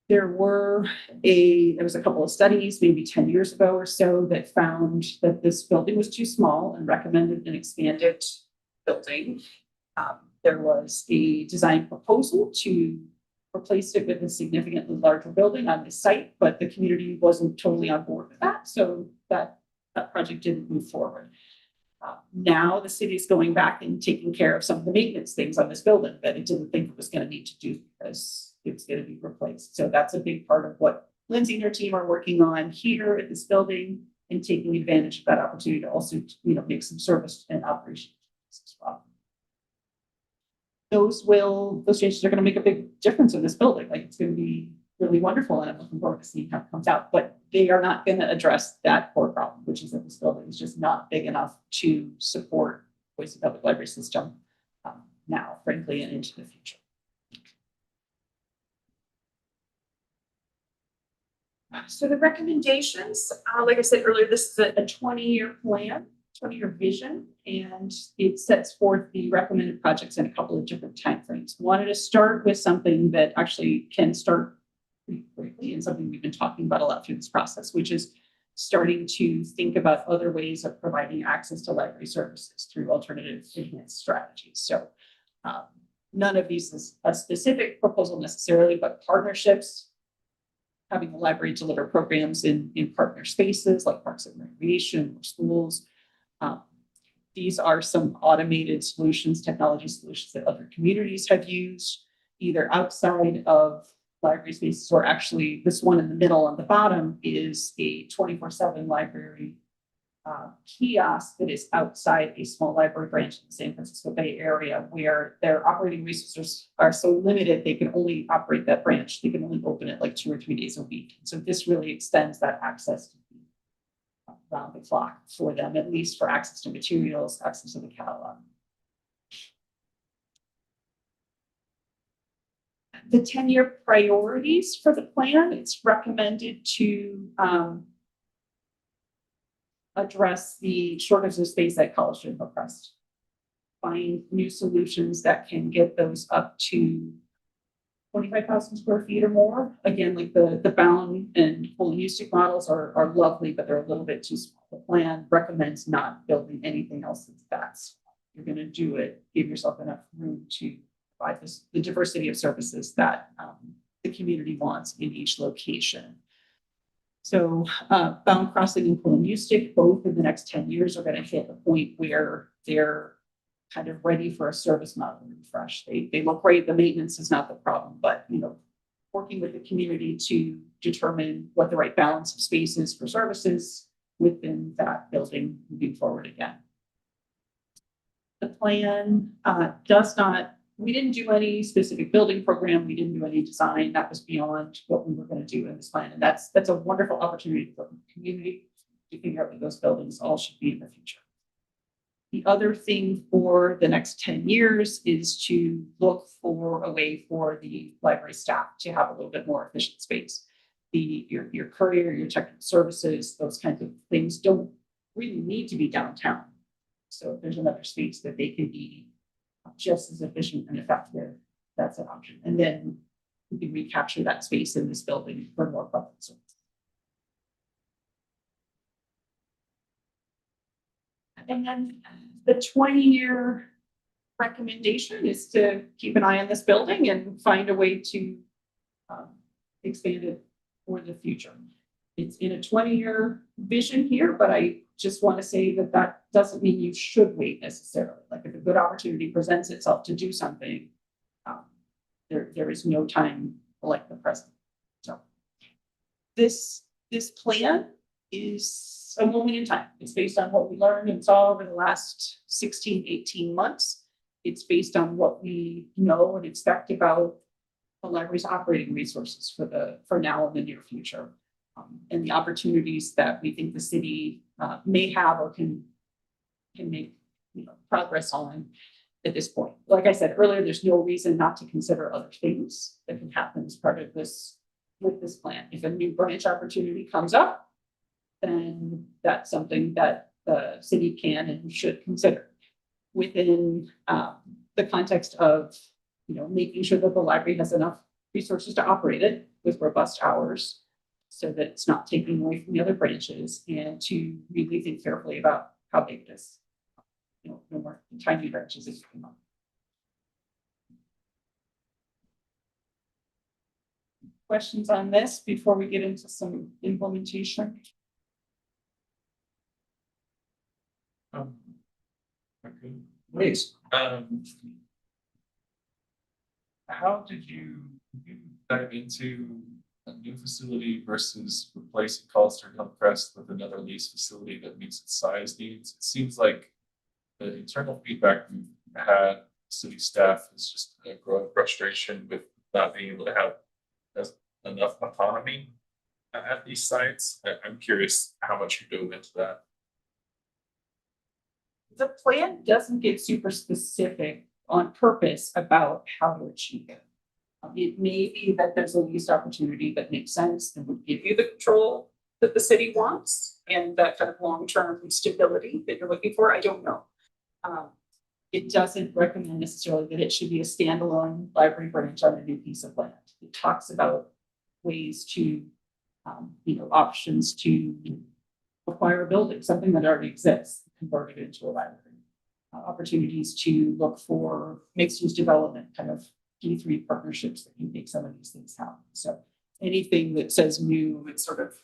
There was a couple of studies maybe 10 years ago or so that found that this building was too small and recommended an expanded building. There was a design proposal to replace it with a significantly larger building on the site, but the community wasn't totally on board with that. So that project didn't move forward. Now the city is going back and taking care of some of the maintenance things on this building that it didn't think it was going to need to do because it was going to be replaced. So that's a big part of what Lindsay and her team are working on here at this building and taking advantage of that opportunity to also, make some service and operation as well. Those changes are going to make a big difference in this building. Like, it's going to be really wonderful, and I'm looking forward to seeing how it comes out. But they are not going to address that core problem, which is that this building is just not big enough to support Boise Public Library system now, frankly, and into the future. So the recommendations, like I said earlier, this is a 20-year plan, 20-year vision, and it sets forth the recommended projects in a couple of different timeframes. Wanted to start with something that actually can start pretty quickly and something we've been talking about a lot through this process, which is starting to think about other ways of providing access to library services through alternative enhanced strategies. So none of these is a specific proposal necessarily, but partnerships, having the library deliver programs in partner spaces like parks and recreation or schools. These are some automated solutions, technology solutions that other communities have used, either outside of library spaces, or actually this one in the middle on the bottom is a 24/7 library kiosk that is outside a small library branch in the San Francisco Bay Area, where their operating resources are so limited they can only operate that branch. They can only open it like 2 or 3 days a week. So this really extends that access to around the clock for them, at least for access to materials, access to the catalog. The 10-year priorities for the plan, it's recommended to address the shortage of space at College Street and Hillcrest. Find new solutions that can get those up to 25,000 square feet or more. Again, like the Bound and holistic models are lovely, but they're a little bit too small. The plan recommends not building anything else that's that small. You're going to do it, give yourself enough room to provide the diversity of services that the community wants in each location. So Bound Crossing and Pulamustic, both in the next 10 years are going to hit a point where they're kind of ready for a service model refresh. They look great. The maintenance is not the problem, but working with the community to determine what the right balance of space is for services within that building moving forward again. The plan we didn't do any specific building program. We didn't do any design. That was beyond what we were going to do in this plan. And that's a wonderful opportunity for the community to figure out what those buildings all should be in the future. The other thing for the next 10 years is to look for a way for the library staff to have a little bit more efficient space. Your courier, your technical services, those kinds of things don't really need to be downtown. So if there's another space that they can be just as efficient and effective, that's an option. And then we can recapture that space in this building for more public service. And then the 20-year recommendation is to keep an eye on this building and find a way to expand it for the future. It's in a 20-year vision here, but I just want to say that doesn't mean you should wait necessarily. Like, if a good opportunity presents itself to do something, there is no time like the present. So this plan is a moment in time. It's based on what we learned and saw over the last 16, 18 months. It's based on what we know and expect about the library's operating resources for now and the near future. And the opportunities that we think the city may have or can make progress on at this point. Like I said earlier, there's no reason not to consider other things that can happen as part of this with this plan. If a new branch opportunity comes up, then that's something that the city can and should consider within the context of making sure that the library has enough resources to operate it with robust hours so that it's not taking away from the other branches, and to really think carefully about how big it is. No more tiny branches as you come up. Questions on this before we get into some implementation? Okay. Please. How did you dive into a new facility versus replacing Collister Hillcrest with another lease facility that meets its size needs? It seems like the internal feedback we've had, city staff, is just a growing frustration with not being able to have enough autonomy at these sites. I'm curious how much you dove into that. The plan doesn't get super specific on purpose about how to achieve it. It may be that there's a leased opportunity that makes sense and would give you the control that the city wants and that kind of long-term stability that you're looking for. I don't know. It doesn't recommend necessarily that it should be a standalone library branch on a new piece of land. It talks about ways to, options to acquire a building, something that already exists, convert it into a library. Opportunities to look for mixed-use development, kind of D3 partnerships that can make some of these things happen. So anything that says new, it's sort of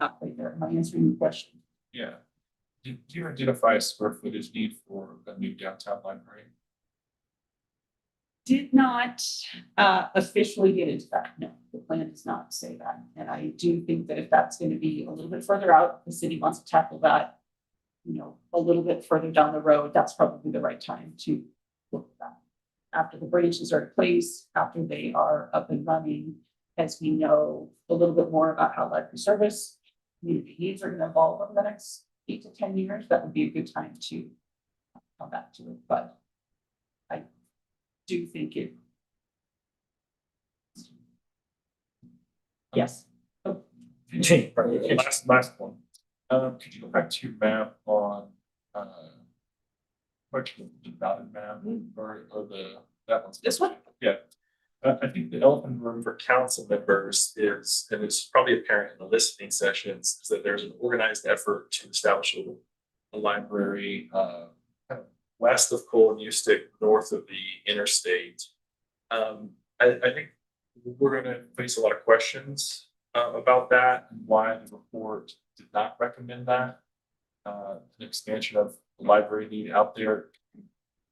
not quite there. Am I answering your question? Yeah. Do you identify a square footage need for a new downtown library? Did not officially get into that. No, the plan does not say that. And I do think that if that's going to be a little bit further out, the city wants to tackle that, a little bit further down the road, that's probably the right time to look at that. After the branches are in place, after they are up and running, as we know a little bit more about how library service community needs are going to evolve over the next 8 to 10 years, that would be a good time to come back to it. But I do think it. Yes. Continue. Last one. Could you go back to your map on the dotted map or that one's This one? Yeah. I think the elephant room for council members is, and it's probably apparent in the listening sessions, is that there's an organized effort to establish a library kind of west of Cole and Eustick, north of the interstate. I think we're going to face a lot of questions about that and why the report did not recommend that. An expansion of the library need out there.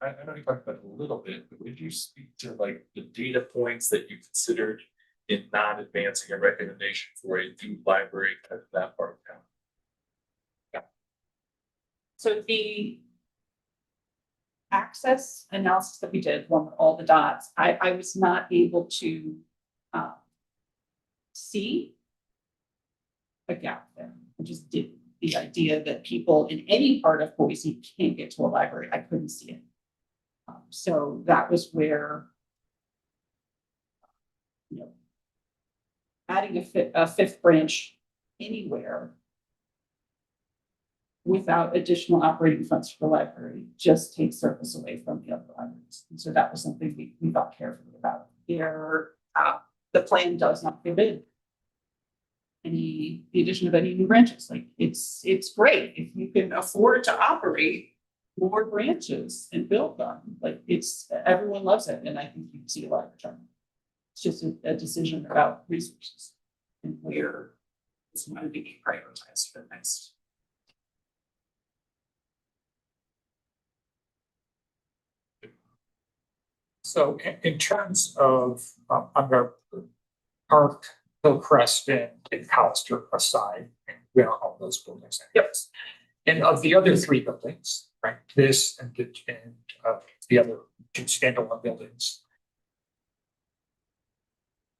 I know you talked about it a little bit, but would you speak to like the data points that you considered in not advancing a recommendation for a new library at that part of town? Yeah. So the access analysis that we did, one with all the dots, I was not able to see a gap there. I just didn't. The idea that people in any part of Boise can't get to a library, I couldn't see it. So that was where, adding a fifth branch anywhere without additional operating funds for the library just takes service away from the other libraries. And so that was something we thought carefully about. The plan does not forbid the addition of any new branches. Like it's great if you can afford to operate more branches and build them. Like everyone loves it, and I think you can see a lot of return. It's just a decision about resources and where it's going to be prioritized for the next. So in terms of, I'm going to park Hillcrest and Hollister aside, where all those buildings are. Yep. And of the other three buildings, right, this and the other two standalone buildings,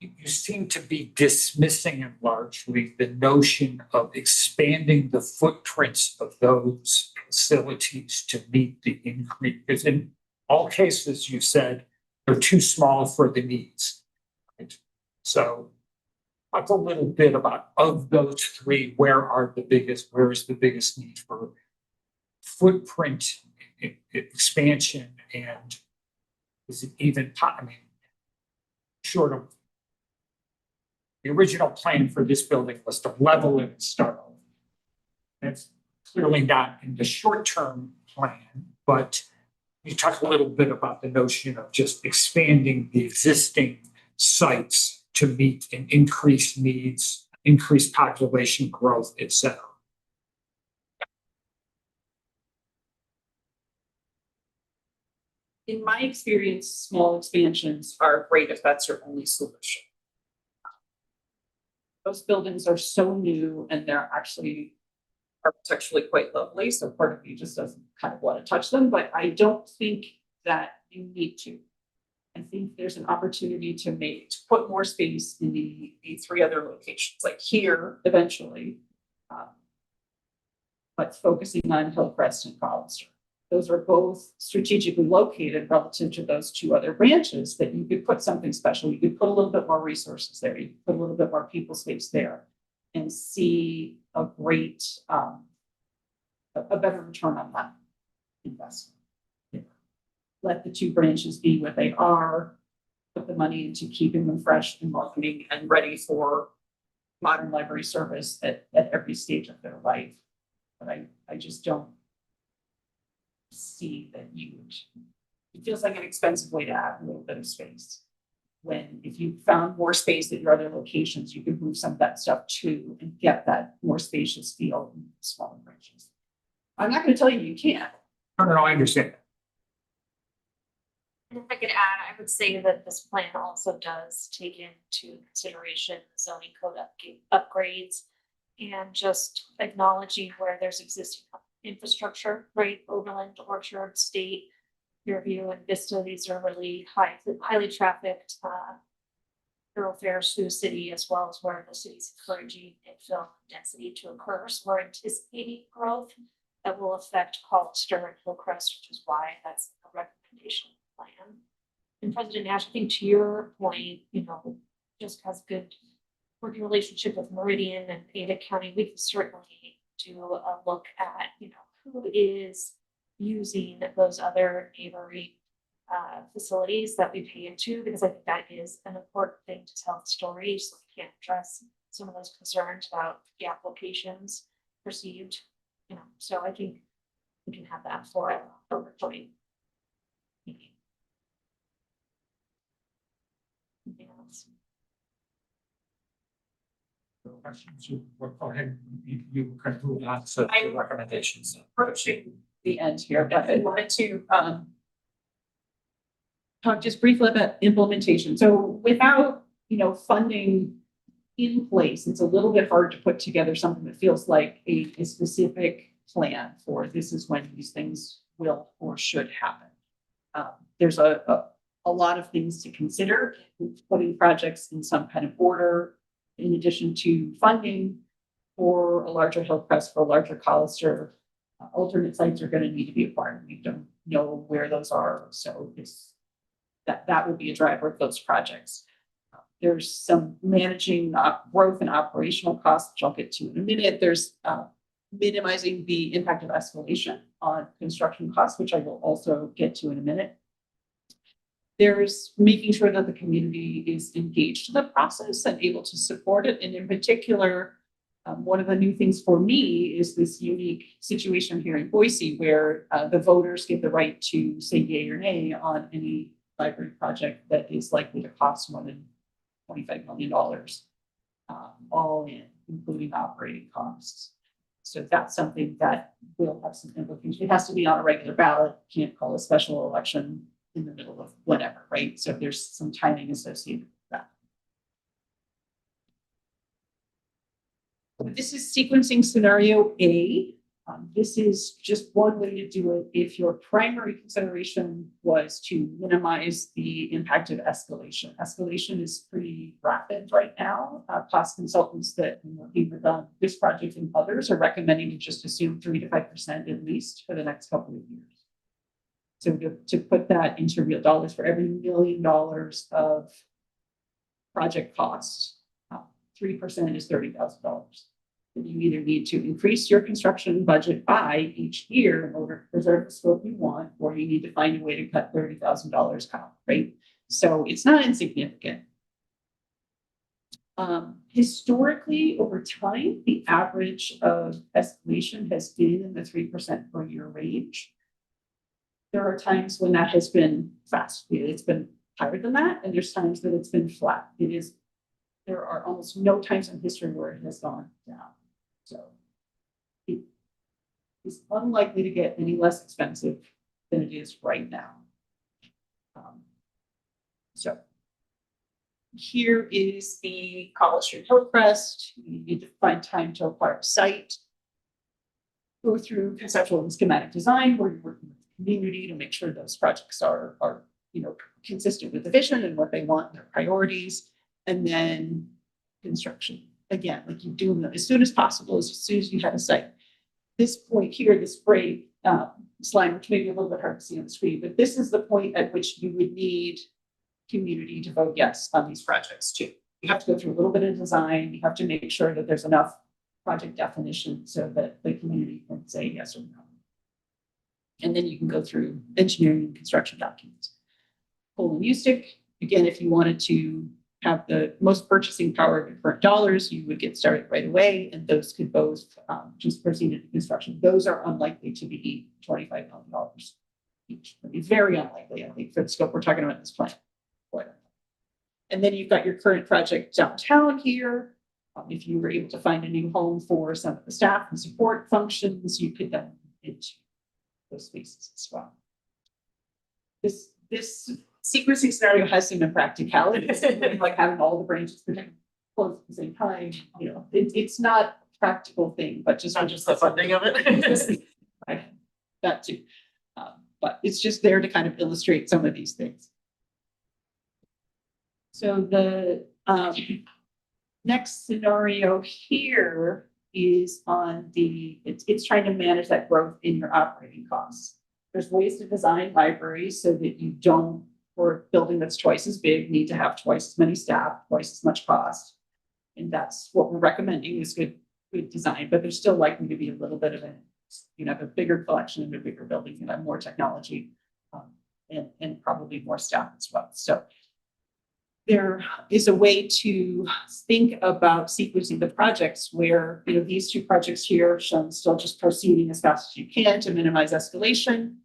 you seem to be dismissing it largely the notion of expanding the footprints of those facilities to meet the increase. Because in all cases, you said they're too small for the needs. Right? So talk a little bit about, of those three, where is the biggest need for footprint expansion, and is it even, I mean, short of the original plan for this building was to level it and start over. That's clearly not in the short-term plan, but you talk a little bit about the notion of just expanding the existing sites to meet an increased needs, increased population growth, et cetera. In my experience, small expansions are great if that's your only solution. Those buildings are so new and they're actually architecturally quite lovely, so part of me just doesn't kind of want to touch them, but I don't think that you need to. I think there's an opportunity to put more space in the three other locations, like here eventually, but focusing on Hillcrest and Hollister. Those are both strategically located relative to those two other branches that you could put something special. You could put a little bit more resources there. You could put a little bit more people space there and see a great, a better return on that investment. Yeah. Let the two branches be what they are, put the money into keeping them fresh and marketing and ready for modern library service at every stage of their life. But I just don't see that it feels like an expensive way to add a little bit of space. When if you found more space at your other locations, you could move some of that stuff too and get that more spacious feel in smaller branches. I'm not going to tell you you can't. No, I understand. And if I could add, I would say that this plan also does take into consideration zoning code upgrades and just acknowledging where there's existing infrastructure, right? Overland, Orchard, State, Fairview, and Vista. These are really highly trafficked thoroughfares through the city, as well as where the city's encouraging infill density to occur. So we're anticipating growth that will affect Hollister and Hillcrest, which is why that's a recommendation plan. And President Nash, I think to your point, just has good working relationship with Meridian and Ada County. We can certainly do a look at, who is using those other neighboring facilities that we pay into, because I think that is an important thing to tell the story, so we can address some of those concerns about gap locations perceived, so I think we can have that for a joint meeting. Anything else? Questions, go ahead, you can move on to the recommendations. Approaching the end here, but I wanted to talk just briefly about implementation. So without, funding in place, it's a little bit hard to put together something that feels like a specific plan for this is when these things will or should happen. There's a lot of things to consider, putting projects in some kind of order, in addition to funding for a larger Hillcrest, for a larger Hollister. Alternate sites are going to need to be acquired. We don't know where those are, so that will be a driver of those projects. There's some managing growth and operational costs, which I'll get to in a minute. There's minimizing the impact of escalation on construction costs, which I will also get to in a minute. There's making sure that the community is engaged in the process and able to support it. And in particular, one of the new things for me is this unique situation here in Boise where the voters get the right to say yay or nay on any library project that is likely to cost more than $25 million, all in, including operating costs. So that's something that will have some implications. It has to be on a regular ballot. You can't call a special election in the middle of whatever, right? So there's some timing associated with that. This is sequencing scenario A. This is just one way to do it if your primary consideration was to minimize the impact of escalation. Escalation is pretty rapid right now. Cost consultants that working on this project and others are recommending to just assume 3 to 5% at least for the next couple of years. So to put that into real dollars, for every $1 million of project costs, 3% is $30,000. You either need to increase your construction budget by each year in order to preserve the scope you want, or you need to find a way to cut $30,000 out, right? So it's not insignificant. Historically, over time, the average of escalation has been in the 3% per year range. There are times when that has been fast. It's been higher than that, and there's times that it's been flat. There are almost no times in history where it has gone down. So it is unlikely to get any less expensive than it is right now. So here is the College Street Hillcrest. You need to find time to acquire a site. Go through conceptual and schematic design where you're working with the community to make sure those projects are consistent with the vision and what they want and their priorities. And then construction. Again, like you do them as soon as possible, as soon as you have a site. This point here, this gray slide, which may be a little bit hard to see on the screen, but this is the point at which you would need community to vote yes on these projects too. You have to go through a little bit of design. You have to make sure that there's enough project definition so that the community can say yes or no. And then you can go through engineering and construction documents. Cole and Eustick, again, if you wanted to have the most purchasing power of your current dollars, you would get started right away, and those could both just proceed into construction. Those are unlikely to be $25 million each. It's very unlikely, I think, for the scope we're talking about in this plan. And then you've got your current project downtown here. If you were able to find a new home for some of the staff and support functions, you could then move into those spaces as well. This sequencing scenario has some impracticalities, like having all the branches close at the same time. It's not a practical thing, but just Not just the funding of it. right, that too. But it's just there to kind of illustrate some of these things. So the next scenario here is on it's trying to manage that growth in your operating costs. There's ways to design libraries so that you don't, for a building that's twice as big, need to have twice as many staff, twice as much cost. And that's what we're recommending is good design, but there's still likely to be a little bit of a bigger collection in a bigger building, you have more technology and probably more staff as well. So there is a way to think about sequencing the projects where, these two projects here shown still just proceeding as fast as you can to minimize escalation,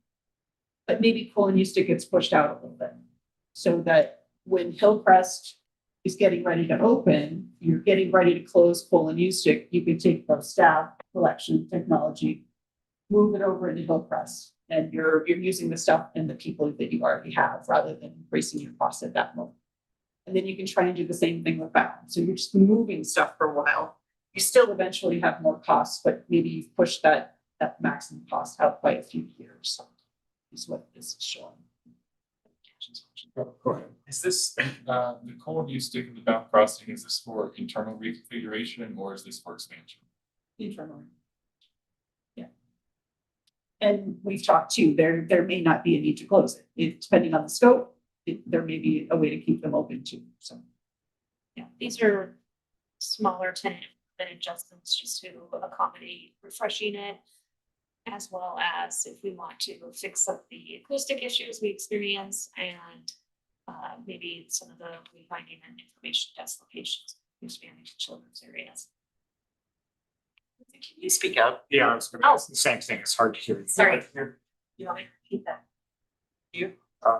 but maybe Cole and Eustick gets pushed out a little bit so that when Hillcrest is getting ready to open, you're getting ready to close Cole and Eustick, you can take those staff, collection, technology, move it over into Hillcrest, and you're using the stuff and the people that you already have rather than increasing your costs at that moment. And then you can try and do the same thing with Bound. So you're just moving stuff for a while. You still eventually have more costs, but maybe you've pushed that maximum cost out by a few years. Is what this is showing. Go ahead. Is this the Cole and Eustick and the Bound crossing? Is this for internal reconfiguration or is this for expansion? Internally. Yeah. And we've talked too, there may not be a need to close it. Depending on the scope, there may be a way to keep them open too. So Yeah, these are smaller tenant adjustments just to accommodate refreshing it, as well as if we want to fix up the acoustic issues we experience and maybe some of the wayfinding and information desk locations, expanding to children's areas. Can you speak up? Yeah, I was gonna ask the same thing. It's hard to hear. Sorry. You want me to repeat that?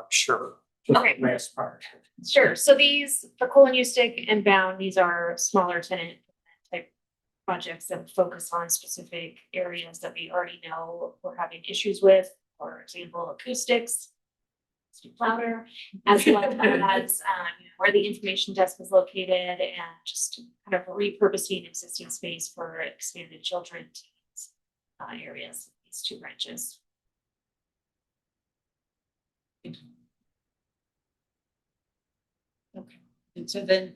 Sure. Okay. Last part. Sure. So these, for Cole and Eustick and Bound, these are smaller tenant type projects that focus on specific areas that we already know we're having issues with. For example, acoustics. speak louder, as well as, where the information desk is located and just kind of repurposing existing space for expanded children, teens, areas, these two branches. Okay, and so then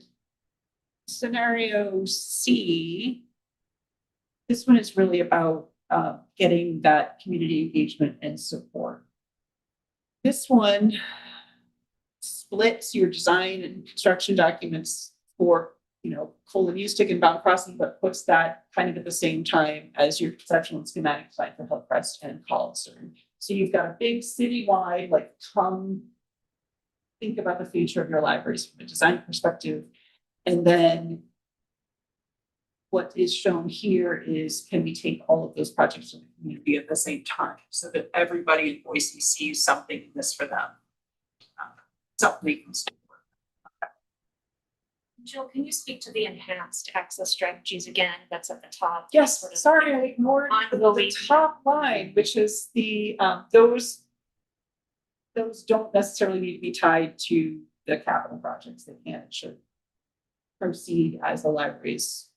scenario C, this one is really about getting that community engagement and support. This one splits your design and construction documents for, colon stick and bound crossing, but puts that kind of at the same time as your conceptual and schematic design for Hillcrest and Hollister. So you've got a big citywide, come think about the future of your libraries from a design perspective. And then what is shown here is, can we take all of those projects in the community at the same time so that everybody in Boise sees something in this for them? Something. Jill, can you speak to the enhanced access strategies again? That's at the top. Yes, Sort of sorry, I ignored the ongoing. top line, which is the, those don't necessarily need to be tied to the capital projects. They can and should proceed as the library is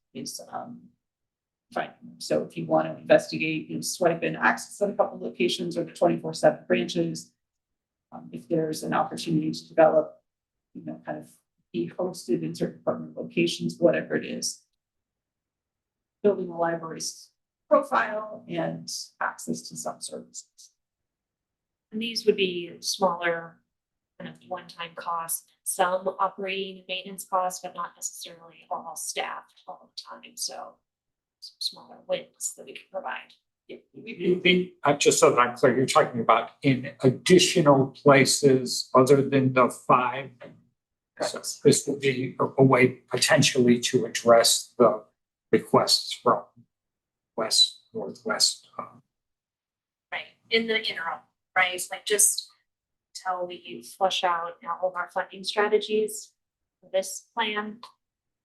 fine. So if you want to investigate, swipe in access at a couple locations or the 24/7 branches, if there's an opportunity to develop, kind of be hosted in certain partner locations, whatever it is, building a library's profile and access to some services. And these would be smaller, kind of one-time costs, some operating and maintenance costs, but not necessarily all staffed all the time. So some smaller wins that we can provide. I'm just so that I'm clear, you're talking about in additional places other than the 5. So this would be a way potentially to address the requests from west, northwest. Right, in the interim, right? Just until we flush out all of our funding strategies for this plan,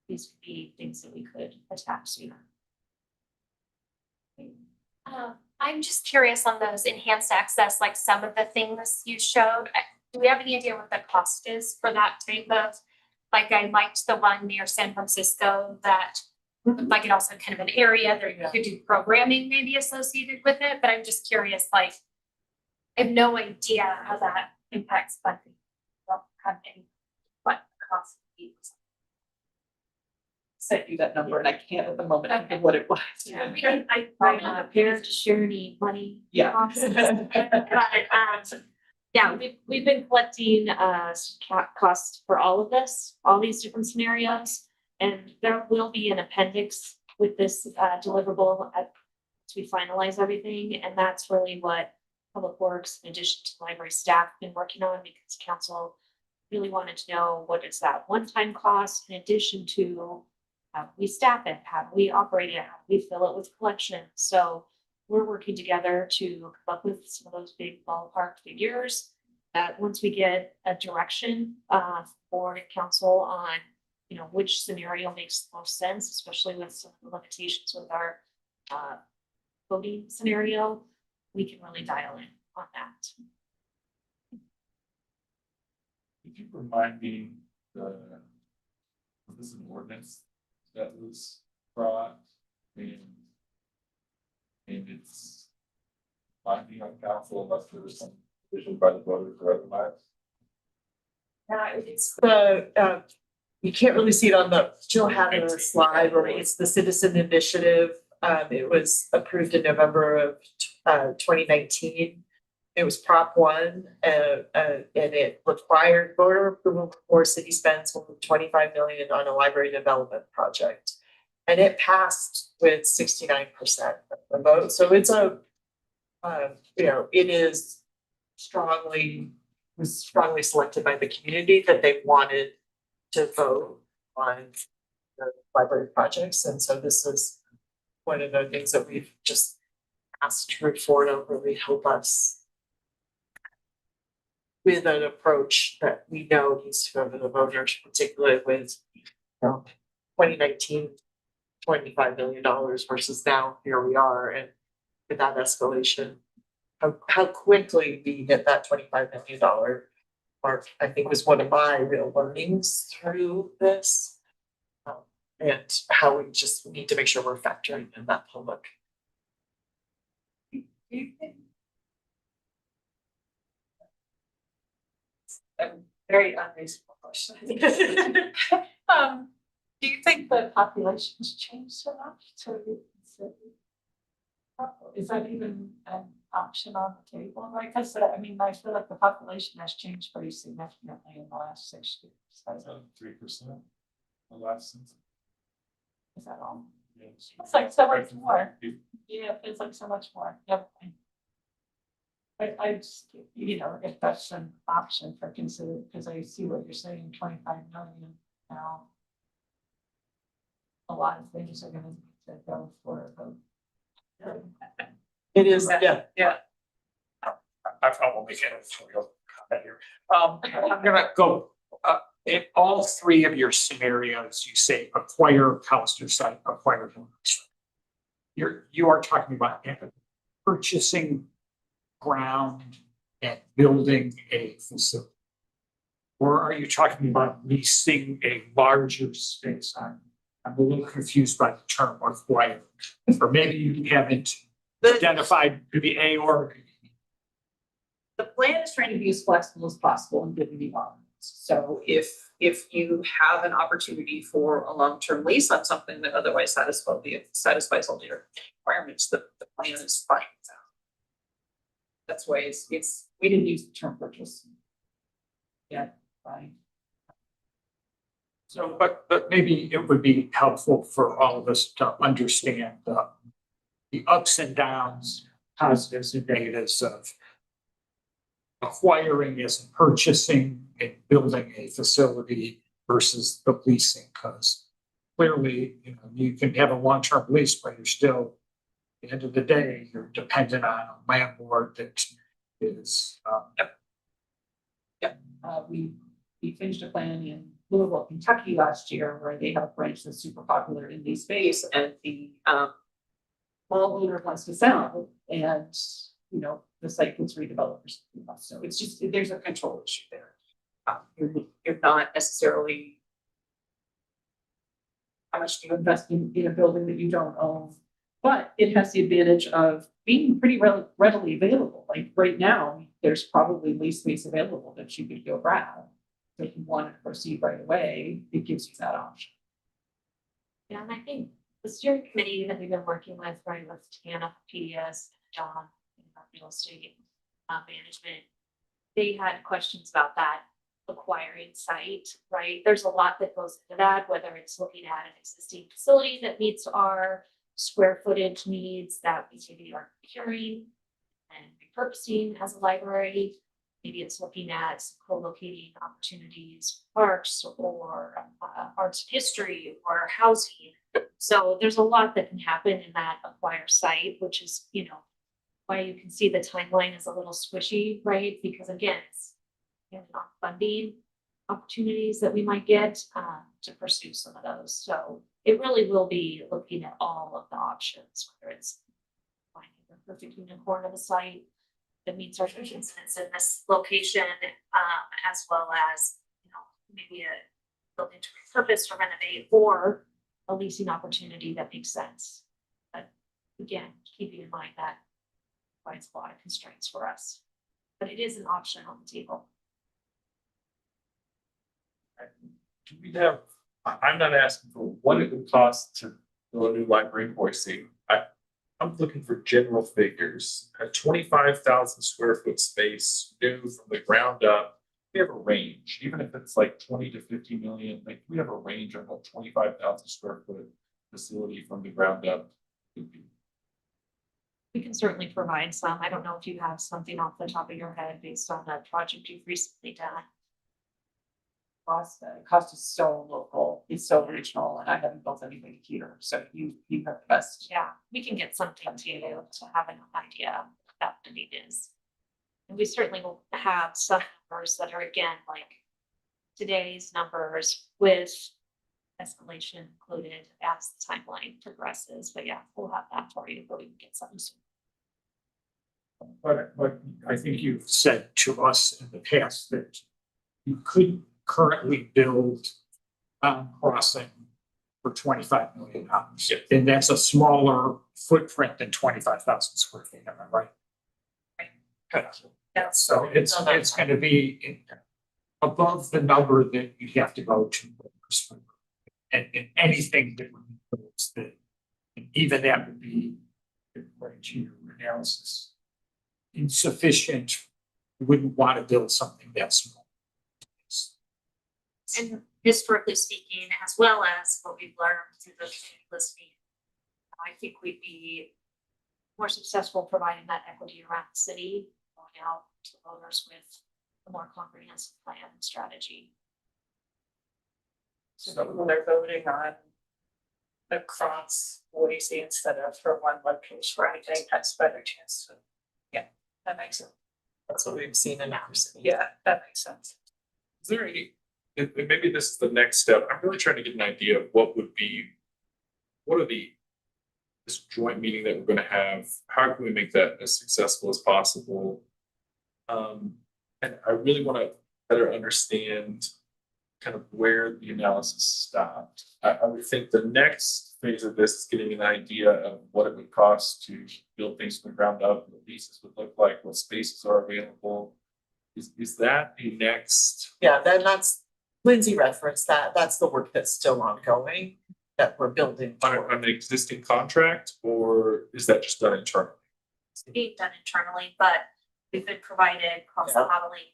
these would be things that we could attack sooner. I'm just curious on those enhanced access, some of the things you showed. Do we have any idea what the cost is for that type of, I liked the one near San Francisco that looked like it also kind of an area that you could do programming maybe associated with it, but I'm just curious, I have no idea how that impacts funding. I don't have any what the cost would be. Sent you that number and I can't at the moment think of what it was. Yeah, I'm not prepared to share any money. Yeah. costs. But yeah, we've been collecting costs for all of this, all these different scenarios. And there will be an appendix with this deliverable as we finalize everything. And that's really what Public Works, in addition to library staff, have been working on, because council really wanted to know what is that one-time cost in addition to how we staff it, how we operate it, how we fill it with collections. So we're working together to come up with some of those big ballpark figures that once we get a direction for council on, which scenario makes the most sense, especially with some of the limitations with our voting scenario, we can really dial in on that. Could you remind me was this an ordinance that was brought and it's binding on council unless there was some decision by the voters or otherwise? It's the, you can't really see it on the, Jill had it on a slide, right? It's the citizen initiative. It was approved in November of 2019. It was Prop 1, and it required voter approval before city spends over 25 million on a library development project. And it passed with 69% of the vote. So it's it is was strongly selected by the community that they wanted to vote on the library projects. And so this is one of the things that we've just asked to move forward on, really help us with an approach that we know needs to go to the voters, particularly with 2019, $25 million versus now here we are. And with that escalation, how quickly we hit that $25 million Mark, I think was one of my real learnings through this. And how we just need to make sure we're factoring in that public. A very unreasonable question. Do you think the population's changed enough to consider? Is that even an option on the table? Like I said, I mean, I feel like the population has changed pretty significantly in the last 6 years. So, 3%. The last census. is that all? Yes. It's like so much more. Yeah, it's like so much more. Yep. I just, you know, if that's an option for consider, because I see what you're saying, 25 million now. A lot of things are gonna need to go for a vote. It is, yeah. I will make an editorial comment here. I'm gonna go, in all three of your scenarios, you say acquire Callister site, acquire. Home site. You are talking about purchasing ground and building a facility. Or are you talking about leasing a larger space? I'm a little confused by the term acquire, or maybe you haven't identified maybe A or B. The plan is trying to be as flexible as possible and giving you options. So if you have an opportunity for a long-term lease on something that otherwise satisfies all your requirements, the plan is fine with that. That's why it's we didn't use the term purchase. Yeah, fine. So, but maybe it would be helpful for all of us to understand the ups and downs, positives and negatives of acquiring as purchasing and building a facility versus the leasing, because clearly, you know, you can have a long-term lease, but you're still, at the end of the day, you're dependent on a landlord that is, We finished a plan in Louisville, Kentucky last year where they have a branch that's super popular in the space, and the mall owner wants to sell, and you know, the site gets redeveloped or something else. So it's just, there's a control issue there. You're not necessarily, how much do you invest in a building that you don't own? But it has the advantage of being pretty readily available. Like right now, there's probably lease space available that you could go grab. If you want to proceed right away, it gives you that option. Yeah, and I think the steering committee that we've been working with, right, with Tana, PDS, John, real estate management, they had questions about that acquiring site, right? There's a lot that goes into that, whether it's looking at an existing facility that meets our square footage needs that we maybe are procuring and repurposing as a library. Maybe it's looking at co-locating opportunities, parks or arts and history or housing. So there's a lot that can happen in that acquire site, which is, you know, why you can see the timeline is a little squishy, right? Because again, it's not funding opportunities that we might get to pursue some of those. So it really will be looking at all of the options, whether it's finding the perfect unicorn of a site that meets our vision in this location, as well as, you know, maybe a building to repurpose or renovate, or a leasing opportunity that makes sense. But again, keeping in mind that provides a lot of constraints for us, but it is an option on the table. Do we have, I'm not asking for what it would cost to build a new library in Boise. I'm looking for general figures. A 25,000 square foot space, new from the ground up. We have a range, even if it's like 20 to 50 million, like we have a range on what 25,000 square foot facility from the ground up would be. We can certainly provide some. I don't know if you have something off the top of your head based on that project you've recently done. Cost is so local, it's so regional, and I haven't built anything here. So you have the best. Yeah, we can get something to you to have an idea of what the need is. And we certainly will have some numbers that are again like today's numbers with escalation included as the timeline progresses. But yeah, we'll have that for you, but we can get something soon. but I think you've said to us in the past that you could currently build crossing for $25 million. And that's a smaller footprint than 25,000 square feet, am I right? Good. Yeah. So it's gonna be above the number that you have to go to. And anything that would be that, and even that would be, according to your analysis, insufficient. You wouldn't want to build something that small. And historically speaking, as well as what we've learned through the community listening, I think we'd be more successful providing that equity around the city, going out to voters with a more comprehensive plan and strategy. So when they're voting on across Boise instead of for one location, I think that's a better chance to. Yeah, that makes sense. That's what we've seen in our city. Yeah, that makes sense. Is there any, and maybe this is the next step, I'm really trying to get an idea of what are this joint meeting that we're gonna have, how can we make that as successful as possible? And I really wanna better understand kind of where the analysis stopped. I would think the next phase of this is getting an idea of what it would cost to build things from the ground up, what leases would look like, what spaces are available. Is that the next? Yeah, then that's Lindsay referenced that. That's the work that's still ongoing that we're building. On the existing contract, or is that just done internally? It's being done internally, but we've been provided cost Yeah. modeling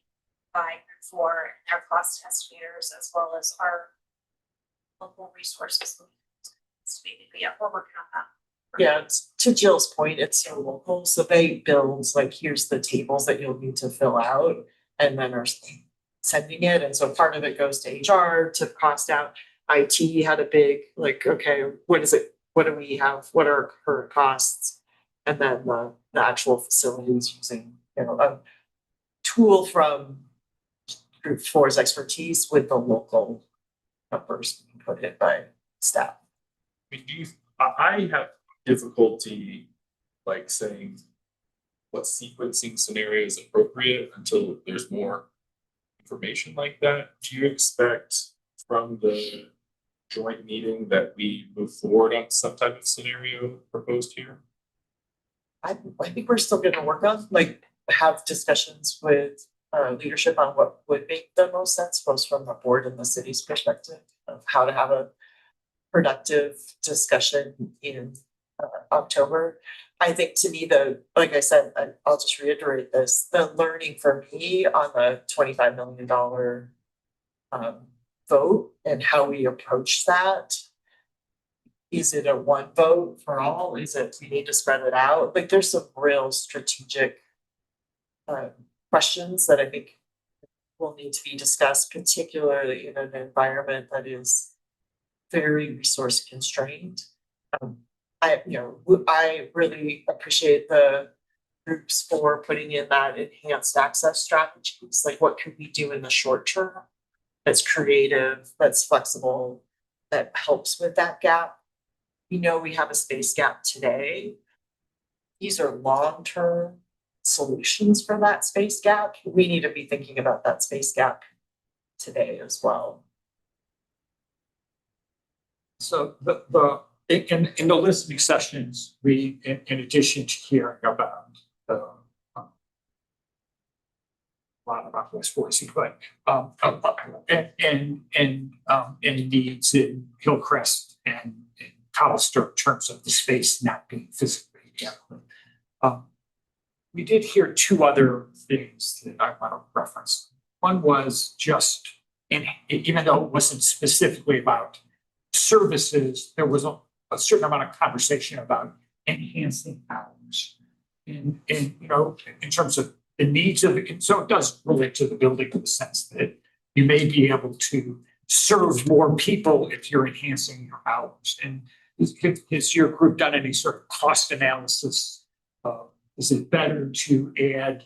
by Group 4 and their cost estimators, as well as our local resources. Yeah, we're working on that. Yeah, to Jill's point, it's so local, so they build, like, here's the tables that you'll need to fill out, and then are sending it, and so part of it goes to HR to cost out. IT had a big, like, okay, what is it, what do we have, what are our current costs? And then the actual facilities using, a tool from Group 4's expertise with the local numbers being put in by staff. I mean, I have difficulty like saying what sequencing scenario is appropriate until there's more information like that. Do you expect from the joint meeting that we move forward on some type of scenario proposed here? I think we're still gonna work on, like, have discussions with leadership on what would make the most sense, both from the board and the city's perspective of how to have a productive discussion in October. I think to me, like I said, I'll just reiterate this, the learning for me on the $25 million vote and how we approach that. Is it a one vote for all? Is it, we need to spread it out? Like, there's some real strategic questions that I think will need to be discussed, particularly in an environment that is very resource constrained. I really appreciate the groups for putting in that enhanced access strategies. Like, what could we do in the short term that's creative, that's flexible, that helps with that gap? We know we have a space gap today. These are long-term solutions for that space gap. We need to be thinking about that space gap today as well. So in the listening sessions, we, in addition to hearing about a lot about West Boise, but and needs in Hillcrest and Hollister in terms of the space not being physically adequate. We did hear two other things that I want to reference. One was just, even though it wasn't specifically about services, there was a certain amount of conversation about enhancing hours. And in terms of the needs of it, so it does relate to the building in the sense that you may be able to serve more people if you're enhancing your hours. And has your group done any sort of cost analysis? Is it better to add,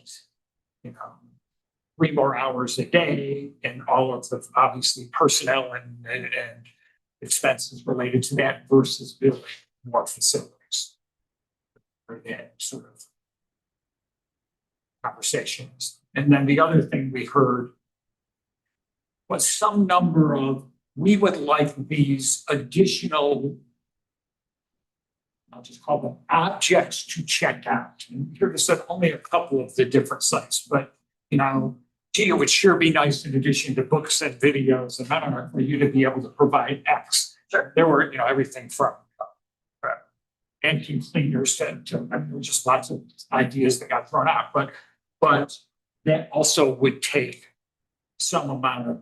3 more hours a day and all of the obviously personnel and expenses related to that versus building more facilities? Or that sort of conversations. And then the other thing we heard was some number of, we would like these additional, I'll just call them objects to check out. And here this said only a couple of the different sites, but you know, gee, it would sure be nice in addition to books and videos and I don't know, for you to be able to provide X. Sure. There were, you know, everything from vacuum cleaners to, I mean, there were just lots of ideas that got thrown out, but that also would take some amount of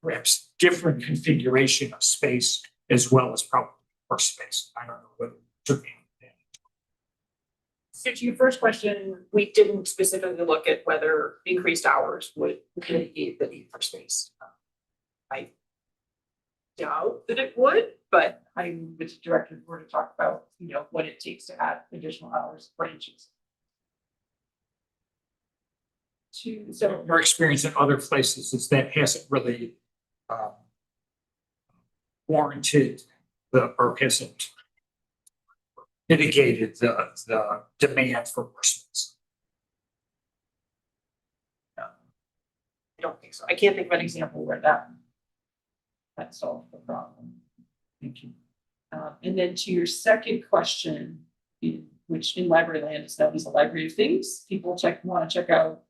perhaps different configuration of space as well as probably more space. I don't know what it took me. So to your first question, we didn't specifically look at whether increased hours would mitigate the need for space. I doubt that it would, but I'm the director for to talk about, you know, what it takes to add additional hours branches. So Your experience in other places is that hasn't really warranted or hasn't mitigated the demand for more space. I don't think so. I can't think of an example where that solved the problem. Thank you. And then to your second question, which in library land is known as a library of things, people want to check out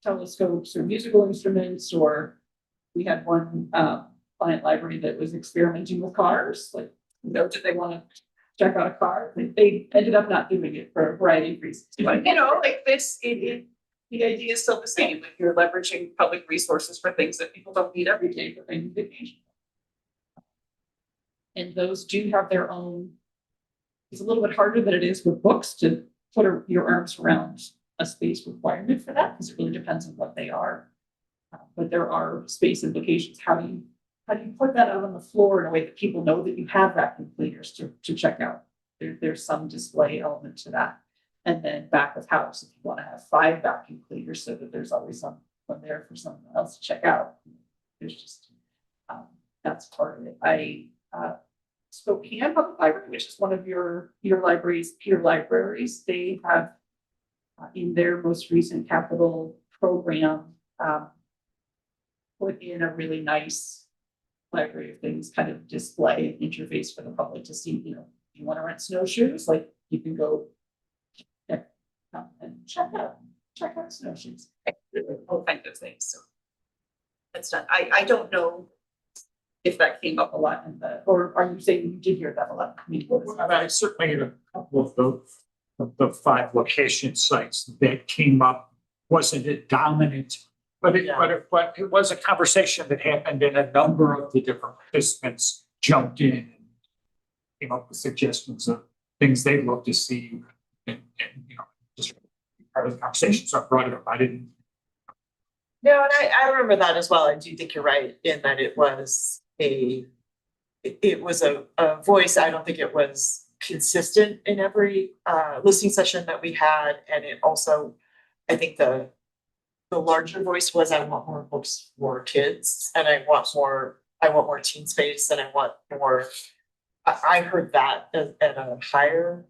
telescopes or musical instruments, or we had one client library that was experimenting with cars. Like, you know, did they want to check out a car? They ended up not doing it for a variety of reasons. But you know, like this, the idea is still the same. Like you're leveraging public resources for things that people don't need every day, but they need occasionally. And those do have their own. It's a little bit harder than it is with books to put your arms around a space requirement for that, because it really depends on what they are. But there are space implications. How do you put that out on the floor in a way that people know that you have vacuum cleaners to check out? There's some display element to that. And then back of house, if you want to have 5 vacuum cleaners so that there's always someone there for someone else to check out. There's just that's part of it. Spokane Public Library, which is one of your library's peer libraries, they have in their most recent capital program put in a really nice library of things kind of display and interface for the public to see. You know, if you want to rent snowshoes, like you can go and check out snowshoes, all kinds of things. So that's done. I don't know if that came up a lot in or are you saying you did hear that a lot? I mean, what is that? I certainly had a couple of the 5 location sites that came up. Wasn't it dominant? But it was a conversation that happened, and a number of the different participants jumped in and came up with suggestions of things they'd love to see, and you know, just part of the conversation. So I brought it up. I didn't. No, and I remember that as well. I do think you're right in that it was a voice. I don't think it was consistent in every listening session that we had, and it also, I think the larger voice was, I want more books for kids, and I want more teen space, and I want more. I heard that at a higher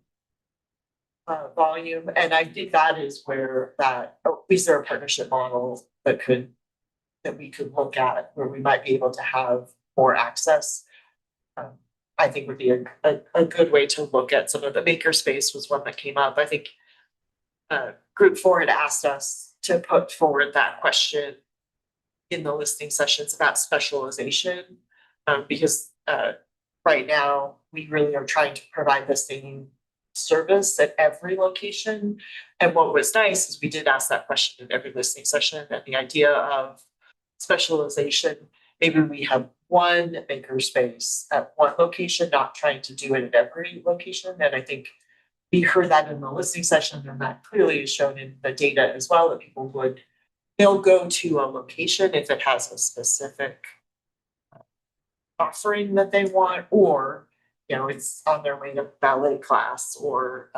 volume, and I think that is where is there a partnership model that we could look at where we might be able to have more access. I think would be a good way to look at some of the makerspace was one that came up. I think Group 4 had asked us to put forward that question in the listening sessions about specialization, because right now we really are trying to provide the same service at every location. And what was nice is we did ask that question in every listening session, and the idea of specialization, maybe we have one makerspace at one location, not trying to do it at every location. And I think we heard that in the listening session, and that clearly is shown in the data as well, that they'll go to a location if it has a specific offering that they want, or, you know, it's on their way to ballet class or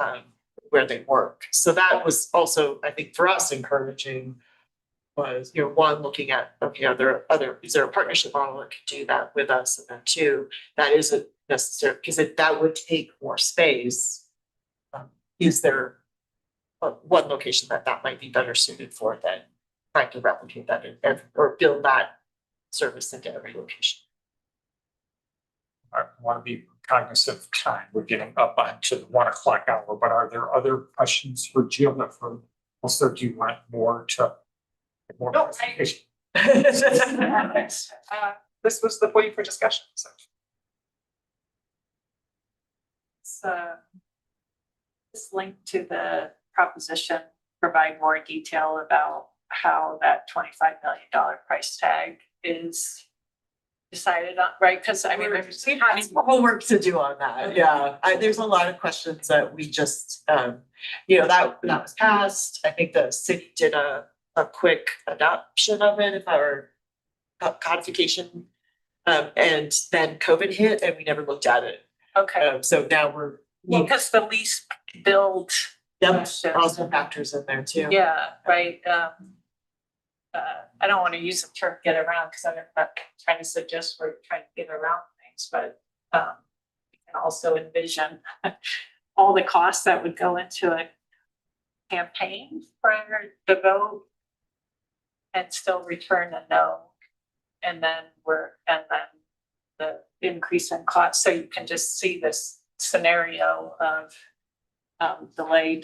where they work. So that was also, I think, for us encouraging was, you know, one, looking at, okay, is there a partnership model that could do that with us? And then 2, that isn't necessary because that would take more space. Is there one location that might be better suited for than trying to replicate that or build that service into every location. I want to be cognizant of time. We're getting up onto the 1 o'clock hour, but are there other questions for Jill or for, also, do you want more to? More No, presentation? This was the point for discussion, so. So this link to the proposition, provide more detail about how that $25 million price tag is decided on, right? Because I mean, there's Homework to do on that, yeah. There's a lot of questions that we just, that was passed. I think the city did a quick adoption of it, or codification. And then COVID hit and we never looked at it. okay. So now we're, Because the lease build, yep, also factors in there too. yeah, right. I don't want to use the term get around because I'm not trying to suggest we're trying to get around things, but you can also envision all the costs that would go into a campaign for the vote and still return a no. And then the increase in cost. So you can just see this scenario of delay.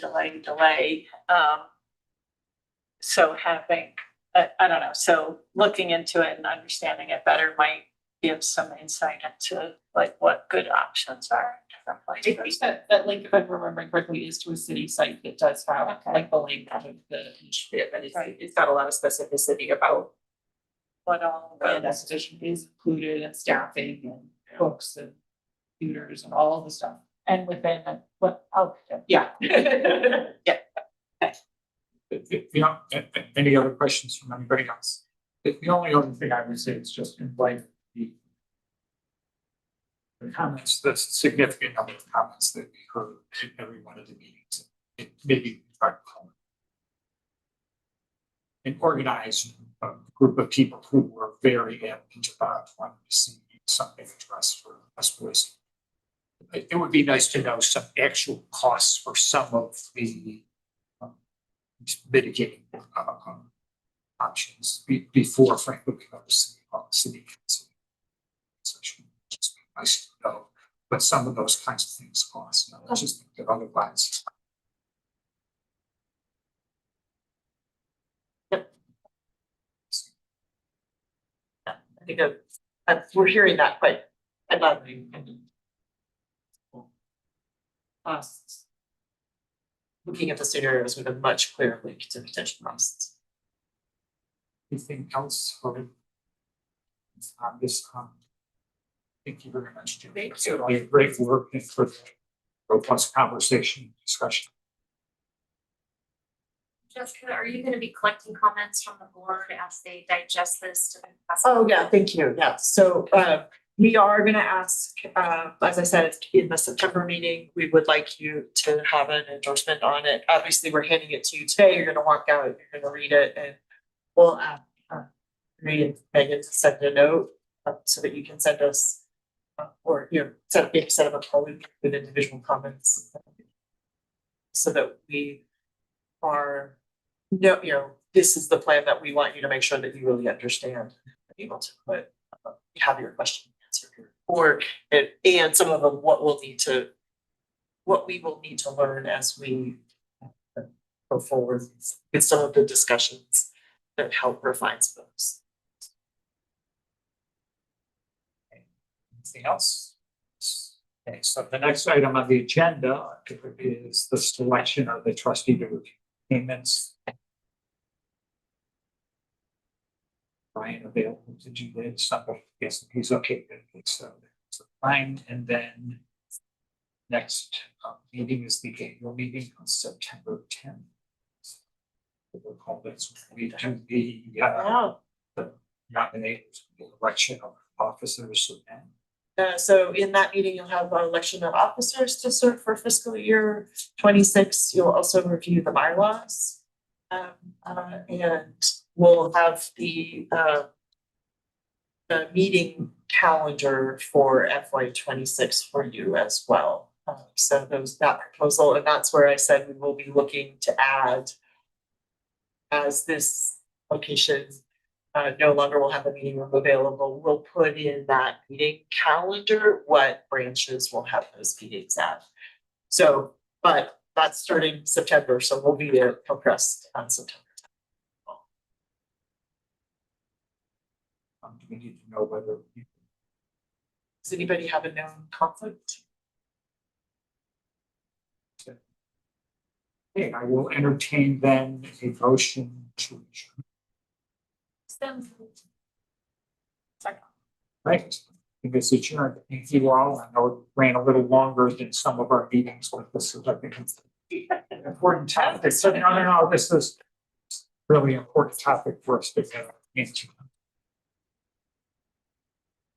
So having, I don't know, so looking into it and understanding it better might give some insight into like what good options are in different I think places. that link, if I'm remembering correctly, is to a city site that does have Okay. like the link of the initiative, and Right. it's got a lot of specificity about What all where that position is included and staffing and books and computers and all the stuff. and within what, Yeah. Any other questions from anybody else? The only other thing I would say is just in light of the comments, the significant number of comments that we heard in every one of the meetings. It maybe an organized group of people who were very adamant about wanting to see something addressed for us Boise. It would be nice to know some actual costs for some of the mitigating options before frankly we go to city council. So it should just be nice to know what some of those kinds of things cost. I just think that otherwise. I think we're hearing that quite a lot. Costs. Looking at the scenarios with a much clearer link to potential costs. Anything else for this? Thank you very much, Jim. It's great work and for the robust conversation discussion. Jessica, are you gonna be collecting comments from the board as they digest this to then pass? Oh, yeah, thank you. Yeah, so we are gonna ask, as I said, in the September meeting, we would like you to have an endorsement on it. Obviously, we're handing it to you today. You're gonna walk out, you're gonna read it, and we'll read and Megan to send a note so that you can send us or set up a call with individual comments so that we are this is the plan that we want you to make sure that you really understand and be able to have your question answered here. And some of them what we will need to learn as we go forward with some of the discussions that help refine those. Anything else? Okay, so the next item on the agenda is the selection of the trustee to review payments. Brian available to do this, yes, he's okay with it, so fine, and then next meeting is the annual meeting on September 10th. We'll call this, we do the nominations, the election of officers and So in that meeting, you'll have an election of officers to serve for fiscal year 26. You'll also review the bylaws. And we'll have the meeting calendar for FY 26 for you as well. So that proposal, and that's where I said we will be looking to add as this location no longer will have a meeting room available, we'll put in that meeting calendar what branches will have those meetings at. So, but that's starting September, so we'll be compressed on September. We need to know whether. Does anybody have a known conflict? Okay, I will entertain then a motion to adjourn. Right, because adjourned, thank you all. I know it ran a little longer than some of our meetings, but this is, I think, it's an important topic. So no, this is really important topic for us to get into.